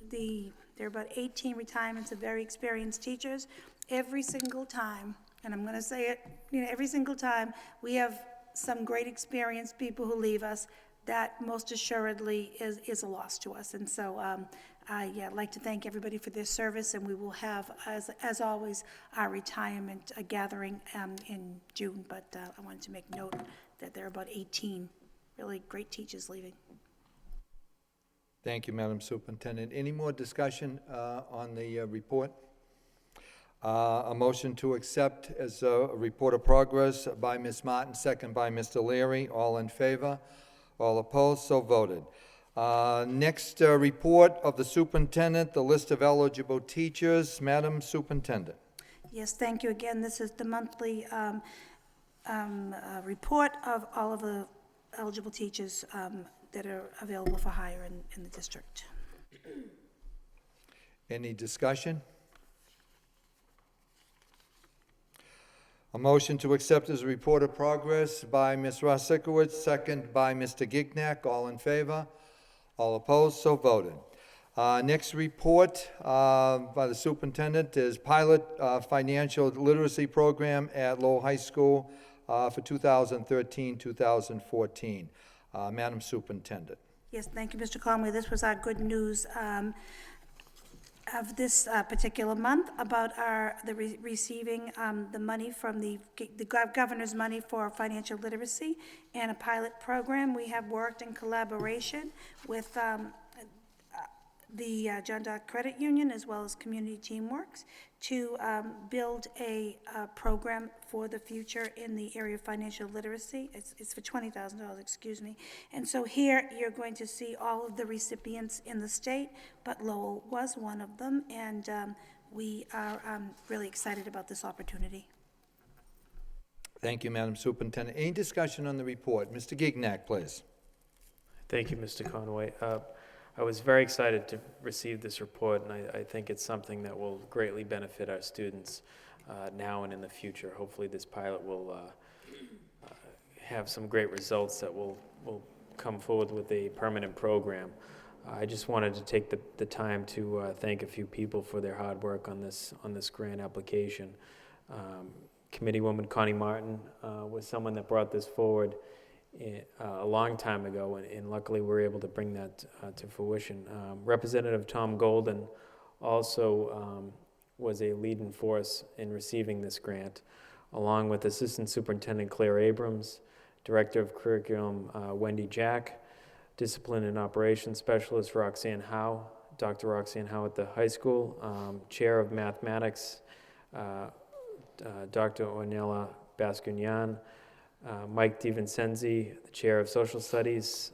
there are about 18 retirements of very experienced teachers. Every single time, and I'm going to say it, every single time we have some great experienced people who leave us, that most assuredly is a loss to us. And so I'd like to thank everybody for their service, and we will have, as always, our retirement gathering in June. But I wanted to make note that there are about 18 really great teachers leaving. Thank you, Madam Superintendent. Any more discussion on the report? A motion to accept as a report of progress by Ms. Martin, second by Mr. Leary. All in favor? All opposed? So voted. Next report of the superintendent, the list of eligible teachers. Madam Superintendent. Yes, thank you again. This is the monthly report of all of the eligible teachers that are available for hire in the district. Any discussion? A motion to accept as a report of progress by Ms. Rosikowicz, second by Mr. Gignac. All in favor? All opposed? So voted. Next report by the superintendent is pilot financial literacy program at Lowell High School for 2013-2014. Madam Superintendent. Yes, thank you, Mr. Conway. This was our good news of this particular month about receiving the money from the governor's money for financial literacy and a pilot program. We have worked in collaboration with the John Dock Credit Union as well as Community Teamworks to build a program for the future in the area of financial literacy. It's for $20,000, excuse me. And so here you're going to see all of the recipients in the state, but Lowell was one of them, and we are really excited about this opportunity. Thank you, Madam Superintendent. Any discussion on the report? Mr. Gignac, please. Thank you, Mr. Conway. I was very excited to receive this report, and I think it's something that will greatly benefit our students now and in the future. Hopefully this pilot will have some great results that will come forward with a permanent program. I just wanted to take the time to thank a few people for their hard work on this grant application. Committeewoman Connie Martin was someone that brought this forward a long time ago, and luckily we were able to bring that to fruition. Representative Tom Golden also was a leading force in receiving this grant, along with Assistant Superintendent Claire Abrams, Director of Curriculum Wendy Jack, Discipline and Operations Specialist Roxanne Howe, Dr. Roxanne Howe at the high school, Chair of Mathematics, Dr. Ornella Bascugnan, Mike DiVincenzi, the Chair of Social Studies,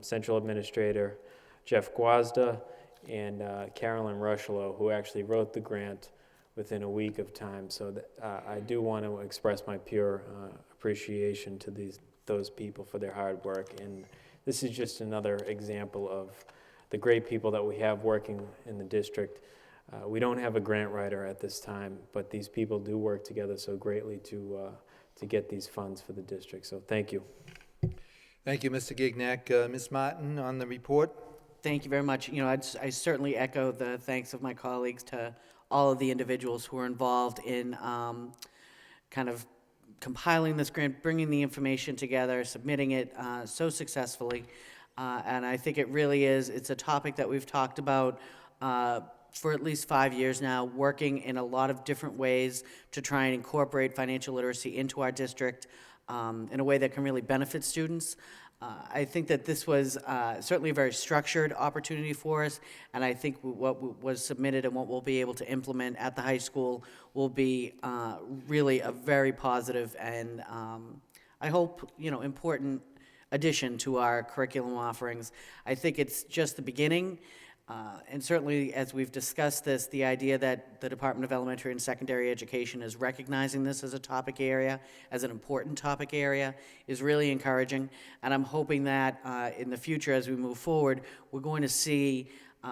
Central Administrator Jeff Guazda, and Carolyn Rushlow, who actually wrote the grant within a week of time. So I do want to express my pure appreciation to those people for their hard work. And this is just another example of the great people that we have working in the district. We don't have a grant writer at this time, but these people do work together so greatly to get these funds for the district. So thank you. Thank you, Mr. Gignac. Ms. Martin, on the report. Thank you very much. You know, I certainly echo the thanks of my colleagues to all of the individuals who are involved in kind of compiling this grant, bringing the information together, submitting it so successfully. And I think it really is, it's a topic that we've talked about for at least 5 years now, working in a lot of different ways to try and incorporate financial literacy into our district in a way that can really benefit students. I think that this was certainly a very structured opportunity for us, and I think what was submitted and what we'll be able to implement at the high school will be really a very positive and I hope, important addition to our curriculum offerings. I think it's just the beginning. And certainly, as we've discussed this, the idea that the Department of Elementary and Secondary Education is recognizing this as a topic area, as an important topic area, is really encouraging. And I'm hoping that in the future, as we move forward, we're going to see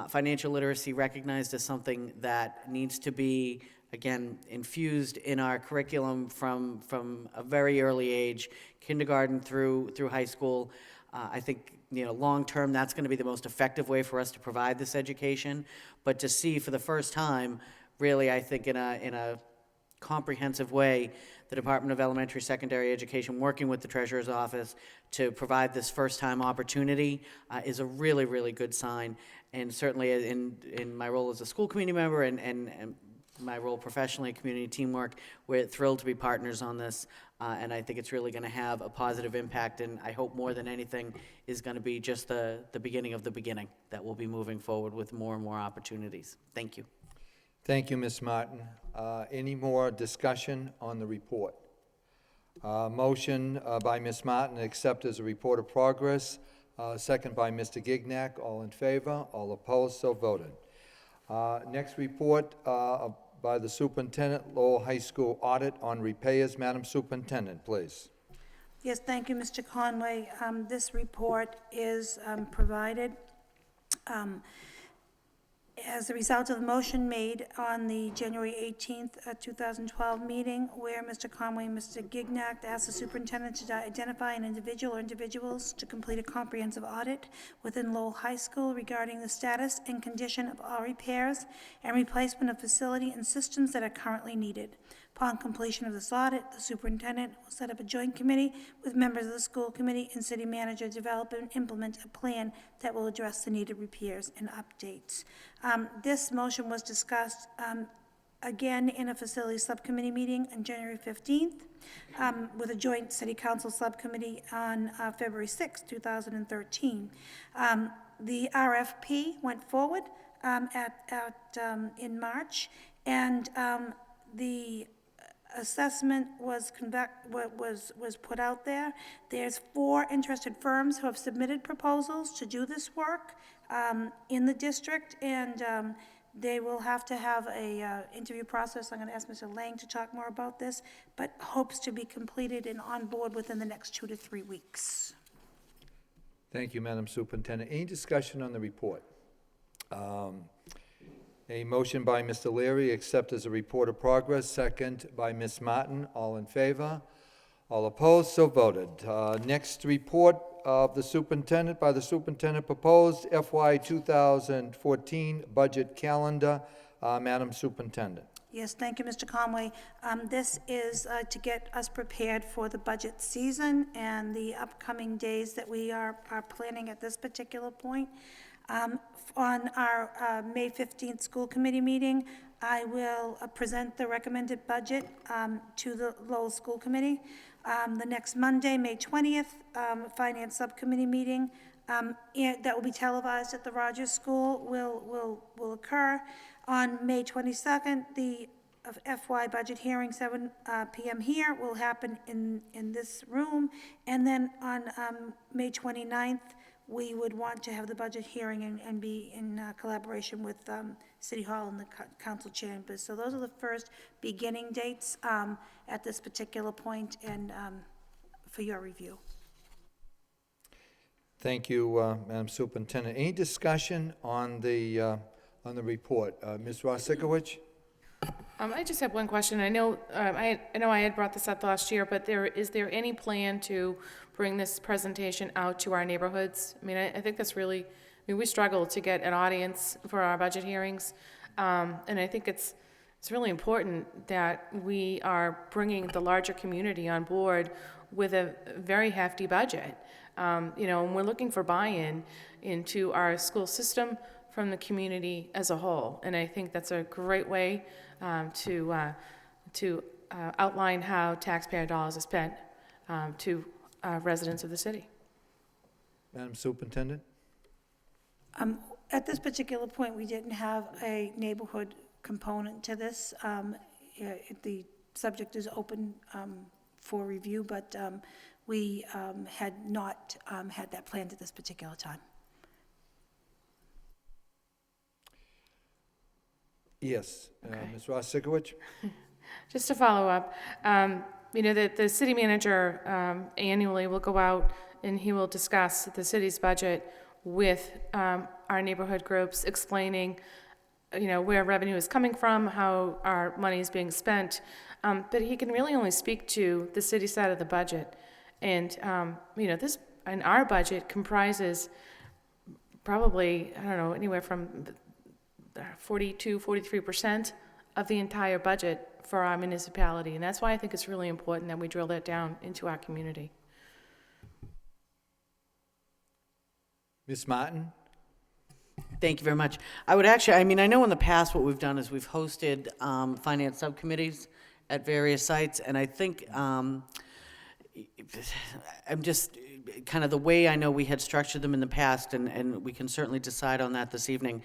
financial literacy recognized as something that needs to be, again, infused in our curriculum from a very early age, kindergarten through high school. I think, long-term, that's going to be the most effective way for us to provide this education. But to see for the first time, really, I think in a comprehensive way, the Department of Elementary Secondary Education working with the Treasurer's Office to provide this first-time opportunity is a really, really good sign. And certainly in my role as a school committee member and my role professionally in community teamwork, we're thrilled to be partners on this, and I think it's really going to have a positive impact, and I hope more than anything is going to be just the beginning of the beginning, that we'll be moving forward with more and more opportunities. Thank you. Thank you, Ms. Martin. Any more discussion on the report? Motion by Ms. Martin, accept as a report of progress. Second by Mr. Gignac. All in favor? All opposed? So voted. Next report by the Superintendent, Lowell High School audit on repairs. Madam Superintendent, please. Yes, thank you, Mr. Conway. This report is provided as a result of the motion made on the January 18th, 2012 meeting, where Mr. Conway and Mr. Gignac asked the superintendent to identify an individual or individuals to complete a comprehensive audit within Lowell High School regarding the status and condition of all repairs and replacement of facility and systems that are currently needed. Upon completion of this audit, the superintendent will set up a joint committee with members of the school committee and city manager to develop and implement a plan that will address the needed repairs and updates. This motion was discussed again in a facility subcommittee meeting on January 15th with a joint city council subcommittee on February 6th, 2013. The RFP went forward in March, and the assessment was put out there. There's 4 interested firms who have submitted proposals to do this work in the district, and they will have to have a interview process. I'm going to ask Mr. Lang to talk more about this, but hopes to be completed and on board within the next 2 to 3 weeks. Thank you, Madam Superintendent. Any discussion on the report? A motion by Mr. Leary, accept as a report of progress, second by Ms. Martin. All in favor? All opposed? So voted. Next report of the superintendent, by the superintendent, proposed FY 2014 budget calendar. Madam Superintendent. Yes, thank you, Mr. Conway. This is to get us prepared for the budget season and the upcoming days that we are planning at this particular point. On our May 15th school committee meeting, I will present the recommended budget to the Lowell School Committee. The next Monday, May 20th, Finance Subcommittee meeting that will be televised at the Rogers School will occur. On May 22nd, the FY budget hearing, 7 p.m. here, will happen in this room. And then on May 29th, we would want to have the budget hearing and be in collaboration with City Hall and the council chambers. So those are the first beginning dates at this particular point, and for your review. Thank you, Madam Superintendent. Any discussion on the report? Ms. Rosikowicz? I just have one question. I know I had brought this up last year, but is there any plan to bring this presentation out to our neighborhoods? I mean, I think that's really, we struggle to get an audience for our budget hearings, and I think it's really important that we are bringing the larger community on board with a very hefty budget. And we're looking for buy-in into our school system from the community as a whole, and I think that's a great way to outline how taxpayer dollars are spent to residents of the city. Madam Superintendent? At this particular point, we didn't have a neighborhood component to this. The subject is open for review, but we had not had that planned at this particular time. Yes, Okay. Ms. Rosikowicz? Just to follow up, the city manager annually will go out and he will discuss the city's budget with our neighborhood groups, explaining, where revenue is coming from, how our money is being spent. But he can really only speak to the city side of the budget. And, our budget comprises probably, anywhere from 43% of the entire budget for our municipality. And that's why I think it's really important that we drill that down into our community. Ms. Martin? Thank you very much. I would actually, I know in the past what we've done is we've hosted finance subcommittees at various sites, and I think I'm just kind of the way I know we had structured them in the past, and we can certainly decide on that this evening.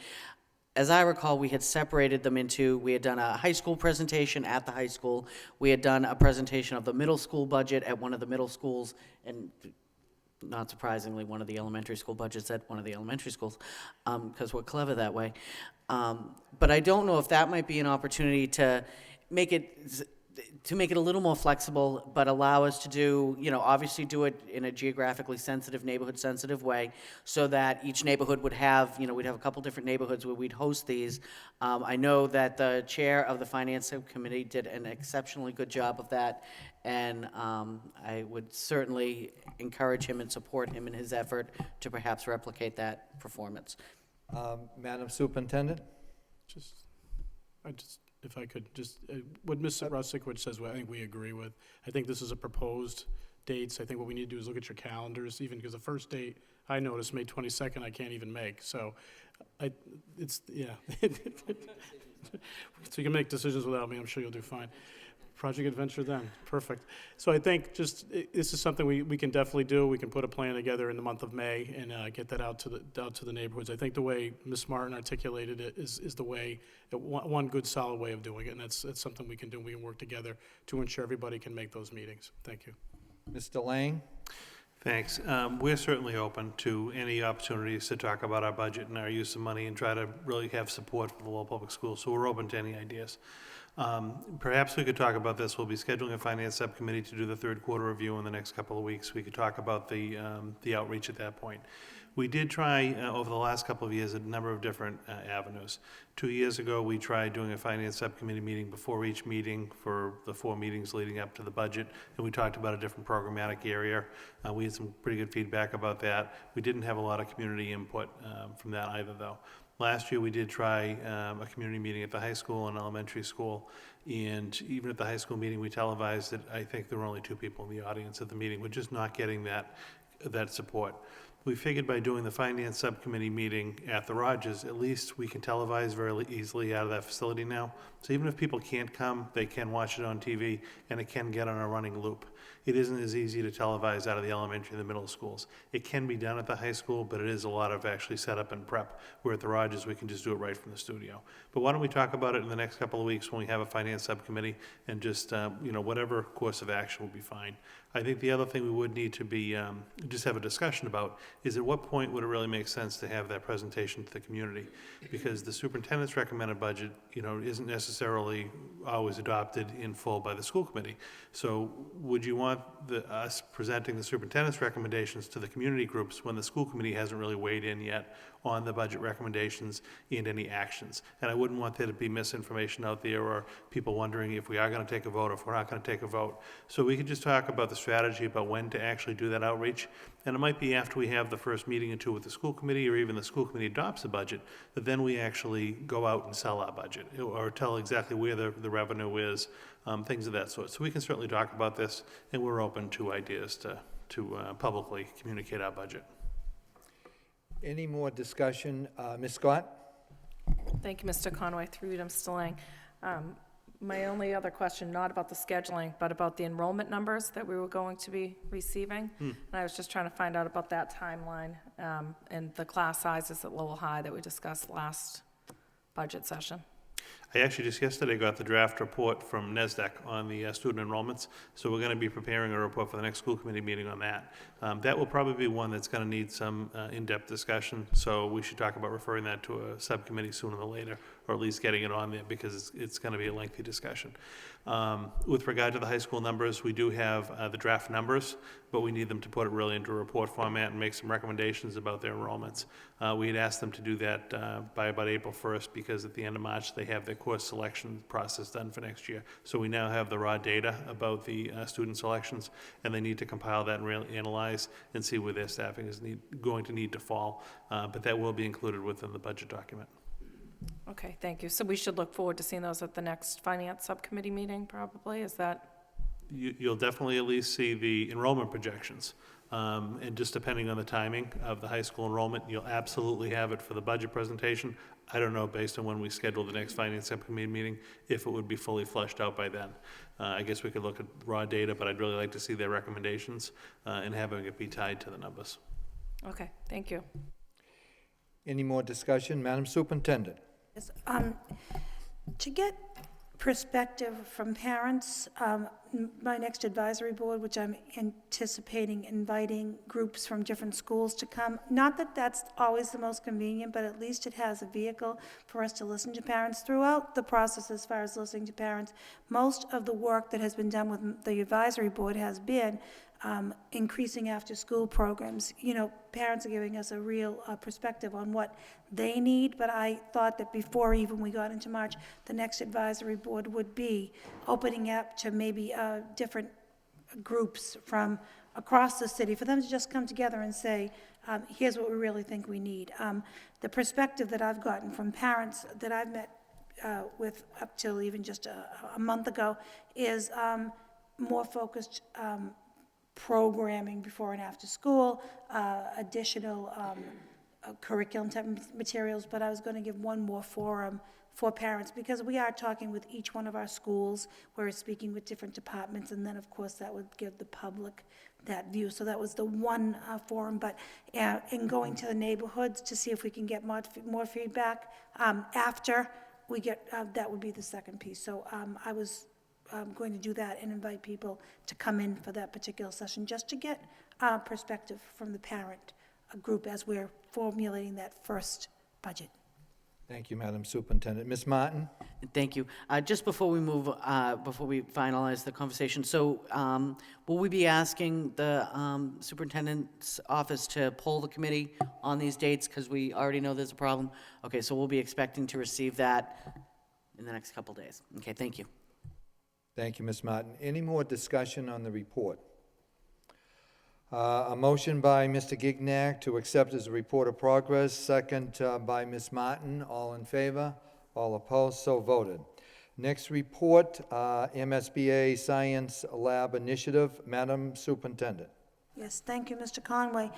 As I recall, we had separated them into, we had done a high school presentation at the high school, we had done a presentation of the middle school budget at one of the middle schools, and not surprisingly, one of the elementary school budgets at one of the elementary schools, because we're clever that way. But I don't know if that might be an opportunity to make it a little more flexible, but allow us to do, obviously do it in a geographically sensitive, neighborhood sensitive way, so that each neighborhood would have, we'd have a couple different neighborhoods where we'd host these. I know that the chair of the finance subcommittee did an exceptionally good job of that, and I would certainly encourage him and support him in his effort to perhaps replicate that performance. Madam Superintendent? If I could just, what Ms. Rosikowicz says, I think we agree with. I think this is a proposed dates. I think what we need to do is look at your calendars, even because the first date I noticed, May 22nd, I can't even make. So, so you can make decisions without me. I'm sure you'll do fine. Project Adventure then, perfect. So I think this is something we can definitely do. We can put a plan together in the month of May and get that out to the neighborhoods. I think the way Ms. Martin articulated it is the way, one good solid way of doing it, and that's something we can do. We can work together to ensure everybody can make those meetings. Thank you. Mr. Lang? Thanks. We're certainly open to any opportunities to talk about our budget and our use of money and try to really have support for the Lowell Public Schools, so we're open to any ideas. Perhaps we could talk about this. We'll be scheduling a finance subcommittee to do the third quarter review in the next couple of weeks. We could talk about the outreach at that point. We did try over the last couple of years a number of different avenues. 2 years ago, we tried doing a finance subcommittee meeting before each meeting for the 4 meetings leading up to the budget, and we talked about a different programmatic area. We had some pretty good feedback about that. We didn't have a lot of community input from that either, though. Last year, we did try a community meeting at the high school and elementary school, and even at the high school meeting, we televised it. I think there were only 2 people in the audience at the meeting. We're just not getting that support. We figured by doing the finance subcommittee meeting at the Rogers, at least we can televise very easily out of that facility now. So even if people can't come, they can watch it on TV, and it can get on a running loop. It isn't as easy to televise out of the elementary and the middle schools. It can be done at the high school, but it is a lot of actually setup and prep, where at the Rogers, we can just do it right from the studio. But why don't we talk about it in the next couple of weeks when we have a finance subcommittee, and just, whatever course of action will be fine. I think the other thing we would need to be, just have a discussion about is at what point would it really make sense to have that presentation to the community? Because the superintendent's recommended budget, isn't necessarily always adopted in full by the school committee. So would you want us presenting the superintendent's recommendations to the community groups when the school committee hasn't really weighed in yet on the budget recommendations and any actions? And I wouldn't want there to be misinformation out there or people wondering if we are going to take a vote or if we're not going to take a vote. So we could just talk about the strategy about when to actually do that outreach. And it might be after we have the first meeting or 2 with the school committee, or even the school committee adopts a budget, that then we actually go out and sell our budget or tell exactly where the revenue is, things of that sort. So we can certainly talk about this, and we're open to ideas to publicly communicate our budget. Any more discussion? Ms. Scott? Thank you, Mr. Conway. Through you, Mr. Lang. My only other question, not about the scheduling, but about the enrollment numbers that we were going to be receiving. And I was just trying to find out about that timeline and the class sizes at Lowell High that we discussed last budget session. I actually just yesterday got the draft report from NESDEC on the student enrollments, so we're going to be preparing a report for the next school committee meeting on that. That will probably be one that's going to need some in-depth discussion, so we should talk about referring that to a subcommittee sooner than later, or at least getting it on there, because it's going to be a lengthy discussion. With regard to the high school numbers, we do have the draft numbers, but we need them to put it really into a report format and make some recommendations about their enrollments. We had asked them to do that by about April 1st, because at the end of March, they have their course selection process done for next year. So we now have the raw data about the student selections, and they need to compile that and really analyze and see where their staffing is going to need to fall. But that will be included within the budget document. Okay, thank you. So we should look forward to seeing those at the next finance subcommittee meeting, probably? Is that? You'll definitely at least see the enrollment projections. And just depending on the timing of the high school enrollment, you'll absolutely have it for the budget presentation. I don't know, based on when we schedule the next finance subcommittee meeting, if it would be fully fleshed out by then. I guess we could look at raw data, but I'd really like to see their recommendations and having it be tied to the numbers. Okay, thank you. Any more discussion? Madam Superintendent? Yes, to get perspective from parents, my next advisory board, which I'm anticipating inviting groups from different schools to come, not that that's always the most convenient, but at least it has a vehicle for us to listen to parents. Throughout the process, as far as listening to parents, most of the work that has been done with the advisory board has been increasing after-school programs. Parents are giving us a real perspective on what they need, but I thought that before even we got into March, the next advisory board would be opening up to maybe different groups from across the city, for them to just come together and say, here's what we really think we need. The perspective that I've gotten from parents that I've met with up till even just a month ago is more focused programming before and after school, additional curriculum type materials, but I was going to give one more forum for parents, because we are talking with each one of our schools, we're speaking with different departments, and then, of course, that would give the public that view. So that was the one forum, but in going to the neighborhoods to see if we can get more feedback after we get, that would be the second piece. So I was going to do that and invite people to come in for that particular session, just to get perspective from the parent group as we're formulating that first budget. Thank you, Madam Superintendent. Ms. Martin? Thank you. Just before we move, before we finalize the conversation, so will we be asking the superintendent's office to poll the committee on these dates, because we already know there's a problem? Okay, so we'll be expecting to receive that in the next couple days. Okay, thank you. Thank you, Ms. Martin. Any more discussion on the report? A motion by Mr. Gignac to accept as a report of progress, second by Ms. Martin. All in favor? All opposed? So voted. Next report, MSBA Science Lab Initiative. Madam Superintendent. Yes, thank you, Mr. Conway.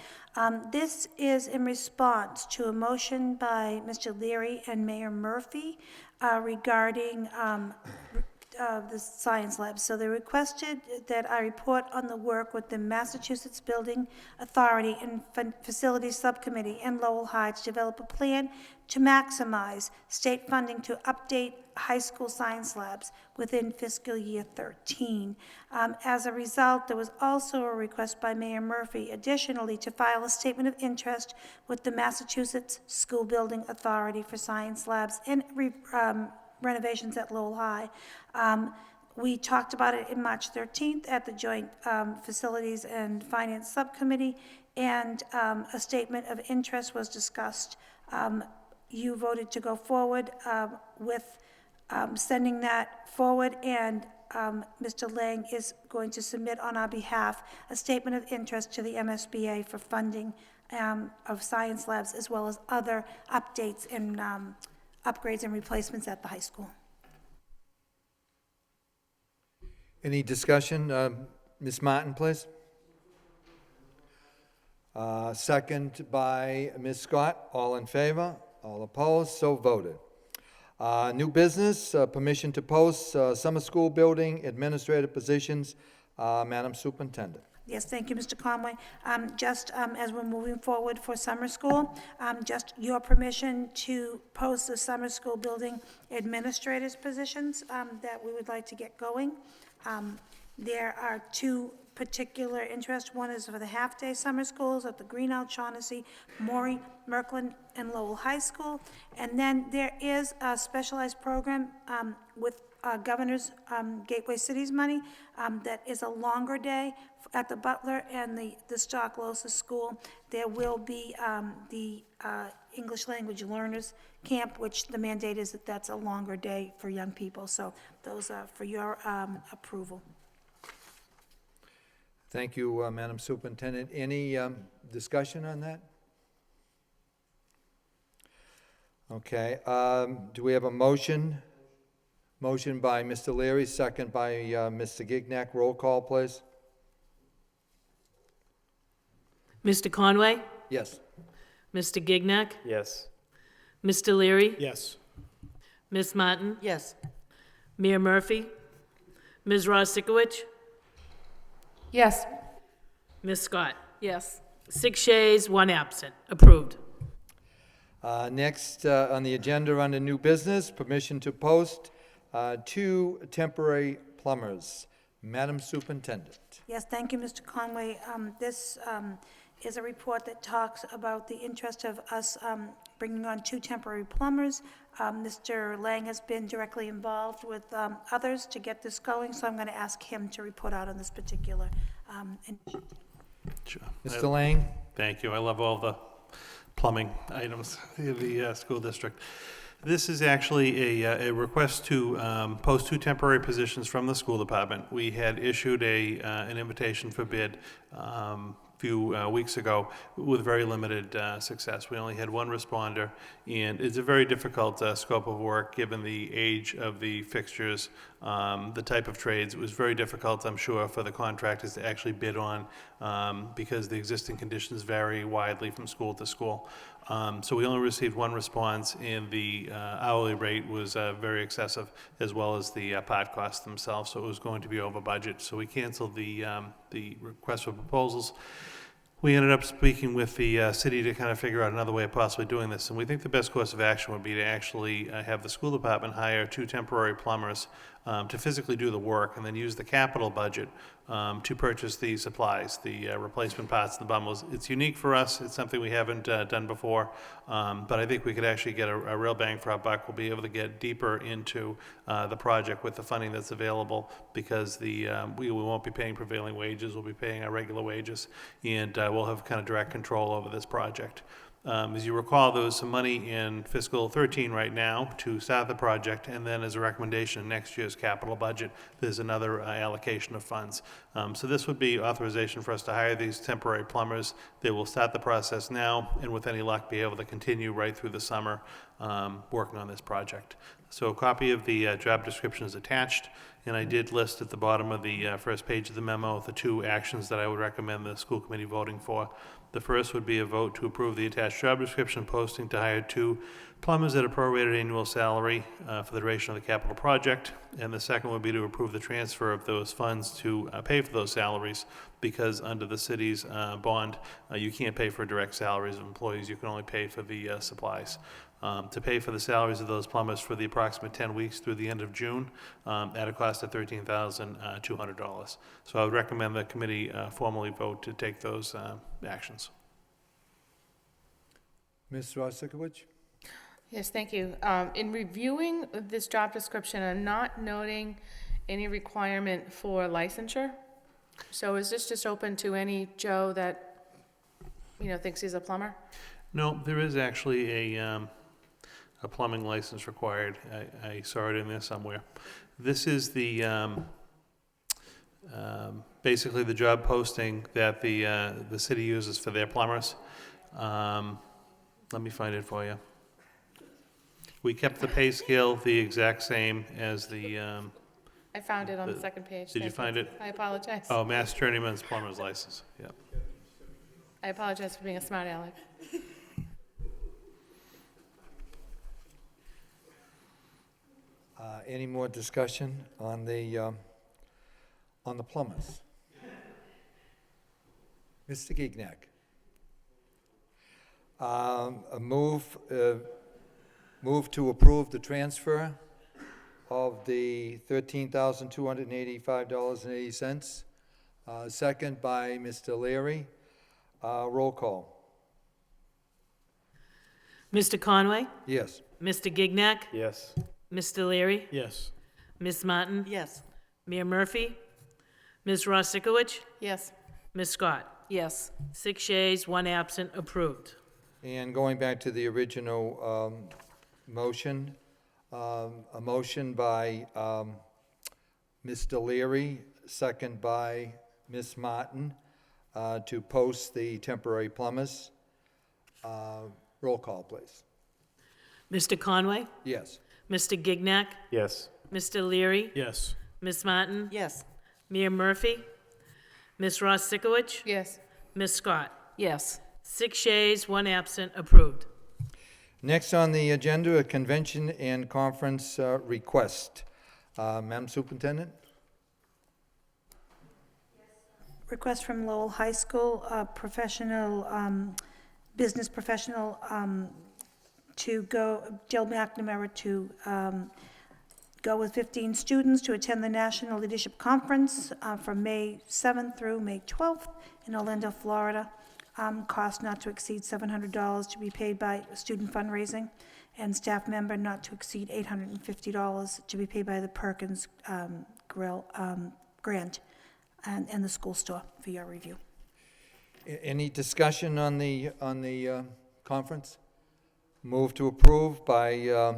This is in response to a motion by Mr. Leary and Mayor Murphy regarding the science lab. So they requested that I report on the work with the Massachusetts Building Authority and Facilities Subcommittee and Lowell High to develop a plan to maximize state funding to update high school science labs within fiscal year 13. As a result, there was also a request by Mayor Murphy additionally to file a statement of interest with the Massachusetts School Building Authority for science labs and renovations at Lowell High. We talked about it in March 13th at the Joint Facilities and Finance Subcommittee, and a statement of interest was discussed. You voted to go forward with sending that forward, and Mr. Lang is going to submit on our behalf a statement of interest to the MSBA for funding of science labs, as well as other updates and upgrades and replacements at the high school. Any discussion? Ms. Martin, please. Second by Ms. Scott. All in favor? All opposed? So voted. New business, permission to post summer school building administrative positions. Madam Superintendent. Yes, thank you, Mr. Conway. Just as we're moving forward for summer school, just your permission to post the summer school building administrators positions that we would like to get going. There are two particular interests. One is for the half-day summer schools at the Greenout, Shaughnessy, Maury, Merkland, and Lowell High School. And then there is a specialized program with Governor's Gateway Cities money that is a longer day at the Butler and the Stocklosa School. There will be the English language learners camp, which the mandate is that that's a longer day for young people. So those are for your approval. Thank you, Madam Superintendent. Any discussion on that? Okay. Do we have a motion? Motion by Mr. Leary, second by Mr. Gignac. Roll call, please. Mr. Conway? Yes. Mr. Gignac? Yes. Mr. Leary? Yes. Ms. Martin? Yes. Mayor Murphy? Ms. Rosikowicz? Yes. Ms. Scott? Yes. 6 yeas, 1 absent. Approved. Next on the agenda under new business, permission to post 2 temporary plumbers. Madam Superintendent. Yes, thank you, Mr. Conway. This is a report that talks about the interest of us bringing on 2 temporary plumbers. Mr. Lang has been directly involved with others to get this going, so I'm going to ask him to report out on this particular initiative. Sure. Mr. Lang? Thank you. I love all the plumbing items in the school district. This is actually a request to post 2 temporary positions from the school department. We had issued an invitation for bid few weeks ago with very limited success. We only had one responder, and it's a very difficult scope of work given the age of the fixtures, the type of trades. It was very difficult, I'm sure, for the contractors to actually bid on because the existing conditions vary widely from school to school. So we only received one response, and the hourly rate was very excessive, as well as the part costs themselves, so it was going to be over budget. So we canceled the request for proposals. We ended up speaking with the city to kind of figure out another way of possibly doing this, and we think the best course of action would be to actually have the school department hire 2 temporary plumbers to physically do the work, and then use the capital budget to purchase the supplies, the replacement parts, the bundles. It's unique for us. It's something we haven't done before, but I think we could actually get a real bang for our buck. We'll be able to get deeper into the project with the funding that's available, because we won't be paying prevailing wages. We'll be paying our regular wages, and we'll have kind of direct control over this project. As you recall, there was some money in fiscal 13 right now to start the project, and then as a recommendation in next year's capital budget, there's another allocation of funds. So this would be authorization for us to hire these temporary plumbers. They will start the process now, and with any luck, be able to continue right through the summer working on this project. So a copy of the job description is attached, and I did list at the bottom of the first page of the memo the 2 actions that I would recommend the school committee voting for. The first would be a vote to approve the attached job description posting to hire 2 plumbers at a prorated annual salary for the duration of the capital project. And the second would be to approve the transfer of those funds to pay for those salaries, because under the city's bond, you can't pay for direct salaries of employees. You can only pay for the supplies. To pay for the salaries of those plumbers for the approximate 10 weeks through the end of June at a cost of $13,200. So I would recommend the committee formally vote to take those actions. Ms. Rosikowicz? Yes, thank you. In reviewing this job description, I'm not noting any requirement for licensure. So is this just open to any Joe that, thinks he's a plumber? No, there is actually a plumbing license required. I saw it in there somewhere. This is the basically the job posting that the city uses for their plumbers. Let me find it for you. We kept the pay scale the exact same as the. I found it on the second page. Did you find it? I apologize. Oh, Mass Journeyman's Plumber's License. Yeah. I apologize for being a smart aleck. Any more discussion on the plumbers? Mr. Gignac. A move to approve the transfer of the $13,285.80. Second by Mr. Leary. Roll call. Mr. Conway? Yes. Mr. Gignac? Yes. Mr. Leary? Yes. Ms. Martin? Yes. Mayor Murphy? Ms. Rosikowicz? Yes. Ms. Scott? Yes. 6 yeas, 1 absent, approved. And going back to the original motion, a motion by Mr. Leary, second by Ms. Martin, to post the temporary plumbers. Roll call, please. Mr. Conway? Yes. Mr. Gignac? Yes. Mr. Leary? Yes. Ms. Martin? Yes. Mayor Murphy? Ms. Rosikowicz? Yes. Ms. Scott? Yes. 6 yeas, 1 absent, approved. Next on the agenda, a convention and conference request. Madam Superintendent? Request from Lowell High School, business professional, to go, Jill McNamara, to go with 15 students to attend the National Leadership Conference from May 7th through May 12th in Orlando, Florida. Cost not to exceed $700 to be paid by student fundraising, and staff member not to exceed $850 to be paid by the Perkins Grill grant and the school store for your review. Any discussion on the conference? Move to approve by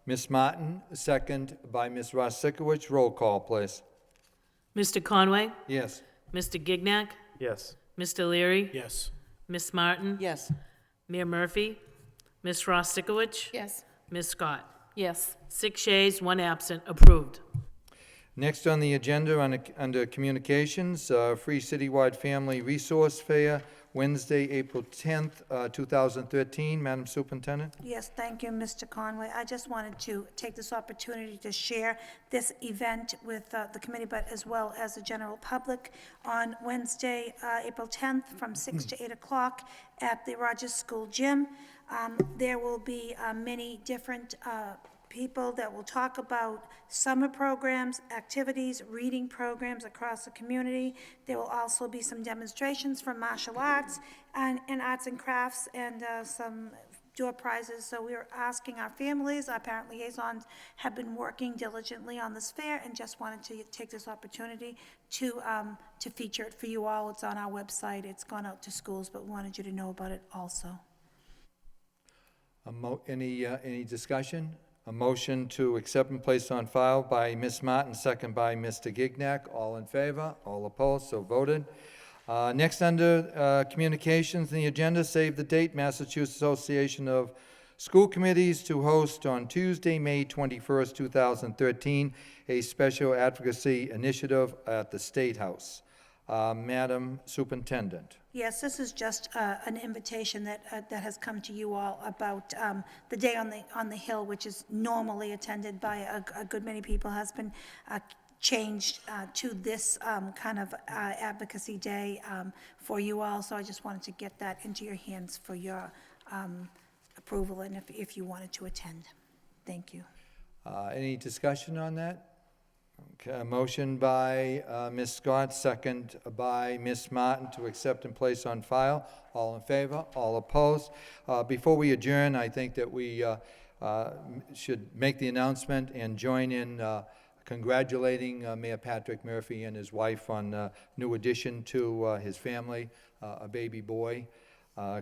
Ms. Martin, second by Ms. Rosikowicz. Roll call, please. Mr. Conway? Yes. Mr. Gignac? Yes. Mr. Leary? Yes. Ms. Martin? Yes. Mayor Murphy? Ms. Rostikowicz? Yes. Ms. Scott? Yes. 6 yeas, 1 absent, approved. Next on the agenda, under communications, free citywide family resource fair, Wednesday, April 10th, 2013. Madam Superintendent? Yes, thank you, Mr. Conway. I just wanted to take this opportunity to share this event with the committee, but as well as the general public. On Wednesday, April 10th, from 6 to 8 o'clock at the Rogers School Gym. There will be many different people that will talk about summer programs, activities, reading programs across the community. There will also be some demonstrations from martial arts and arts and crafts, and some door prizes. So we are asking our families, our parent liaisons have been working diligently on this fair, and just wanted to take this opportunity to feature it for you all. It's on our website. It's gone out to schools, but we wanted you to know about it also. Any discussion? A motion to accept and place on file by Ms. Martin, second by Mr. Gignac. All in favor? All opposed? So voted. Next, under communications, the agenda, save the date, Massachusetts Association of School Committees to host on Tuesday, May 21st, 2013, a special advocacy initiative at the State House. Madam Superintendent. Yes, this is just an invitation that has come to you all about the Day on the Hill, which is normally attended by a good many people, has been changed to this kind of advocacy day for you all. So I just wanted to get that into your hands for your approval, and if you wanted to attend. Thank you. Any discussion on that? Okay, a motion by Ms. Scott, second by Ms. Martin to accept and place on file. All in favor? All opposed? Before we adjourn, I think that we should make the announcement and join in congratulating Mayor Patrick Murphy and his wife on a new addition to his family, a baby boy.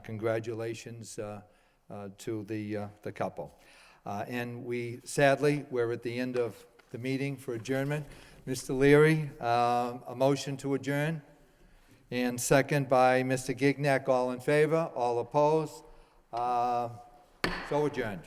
Congratulations to the couple. And we're at the end of the meeting for adjournment. Mr. Leary, a motion to adjourn, and second by Mr. Gignac. All in favor? All opposed? So adjourned.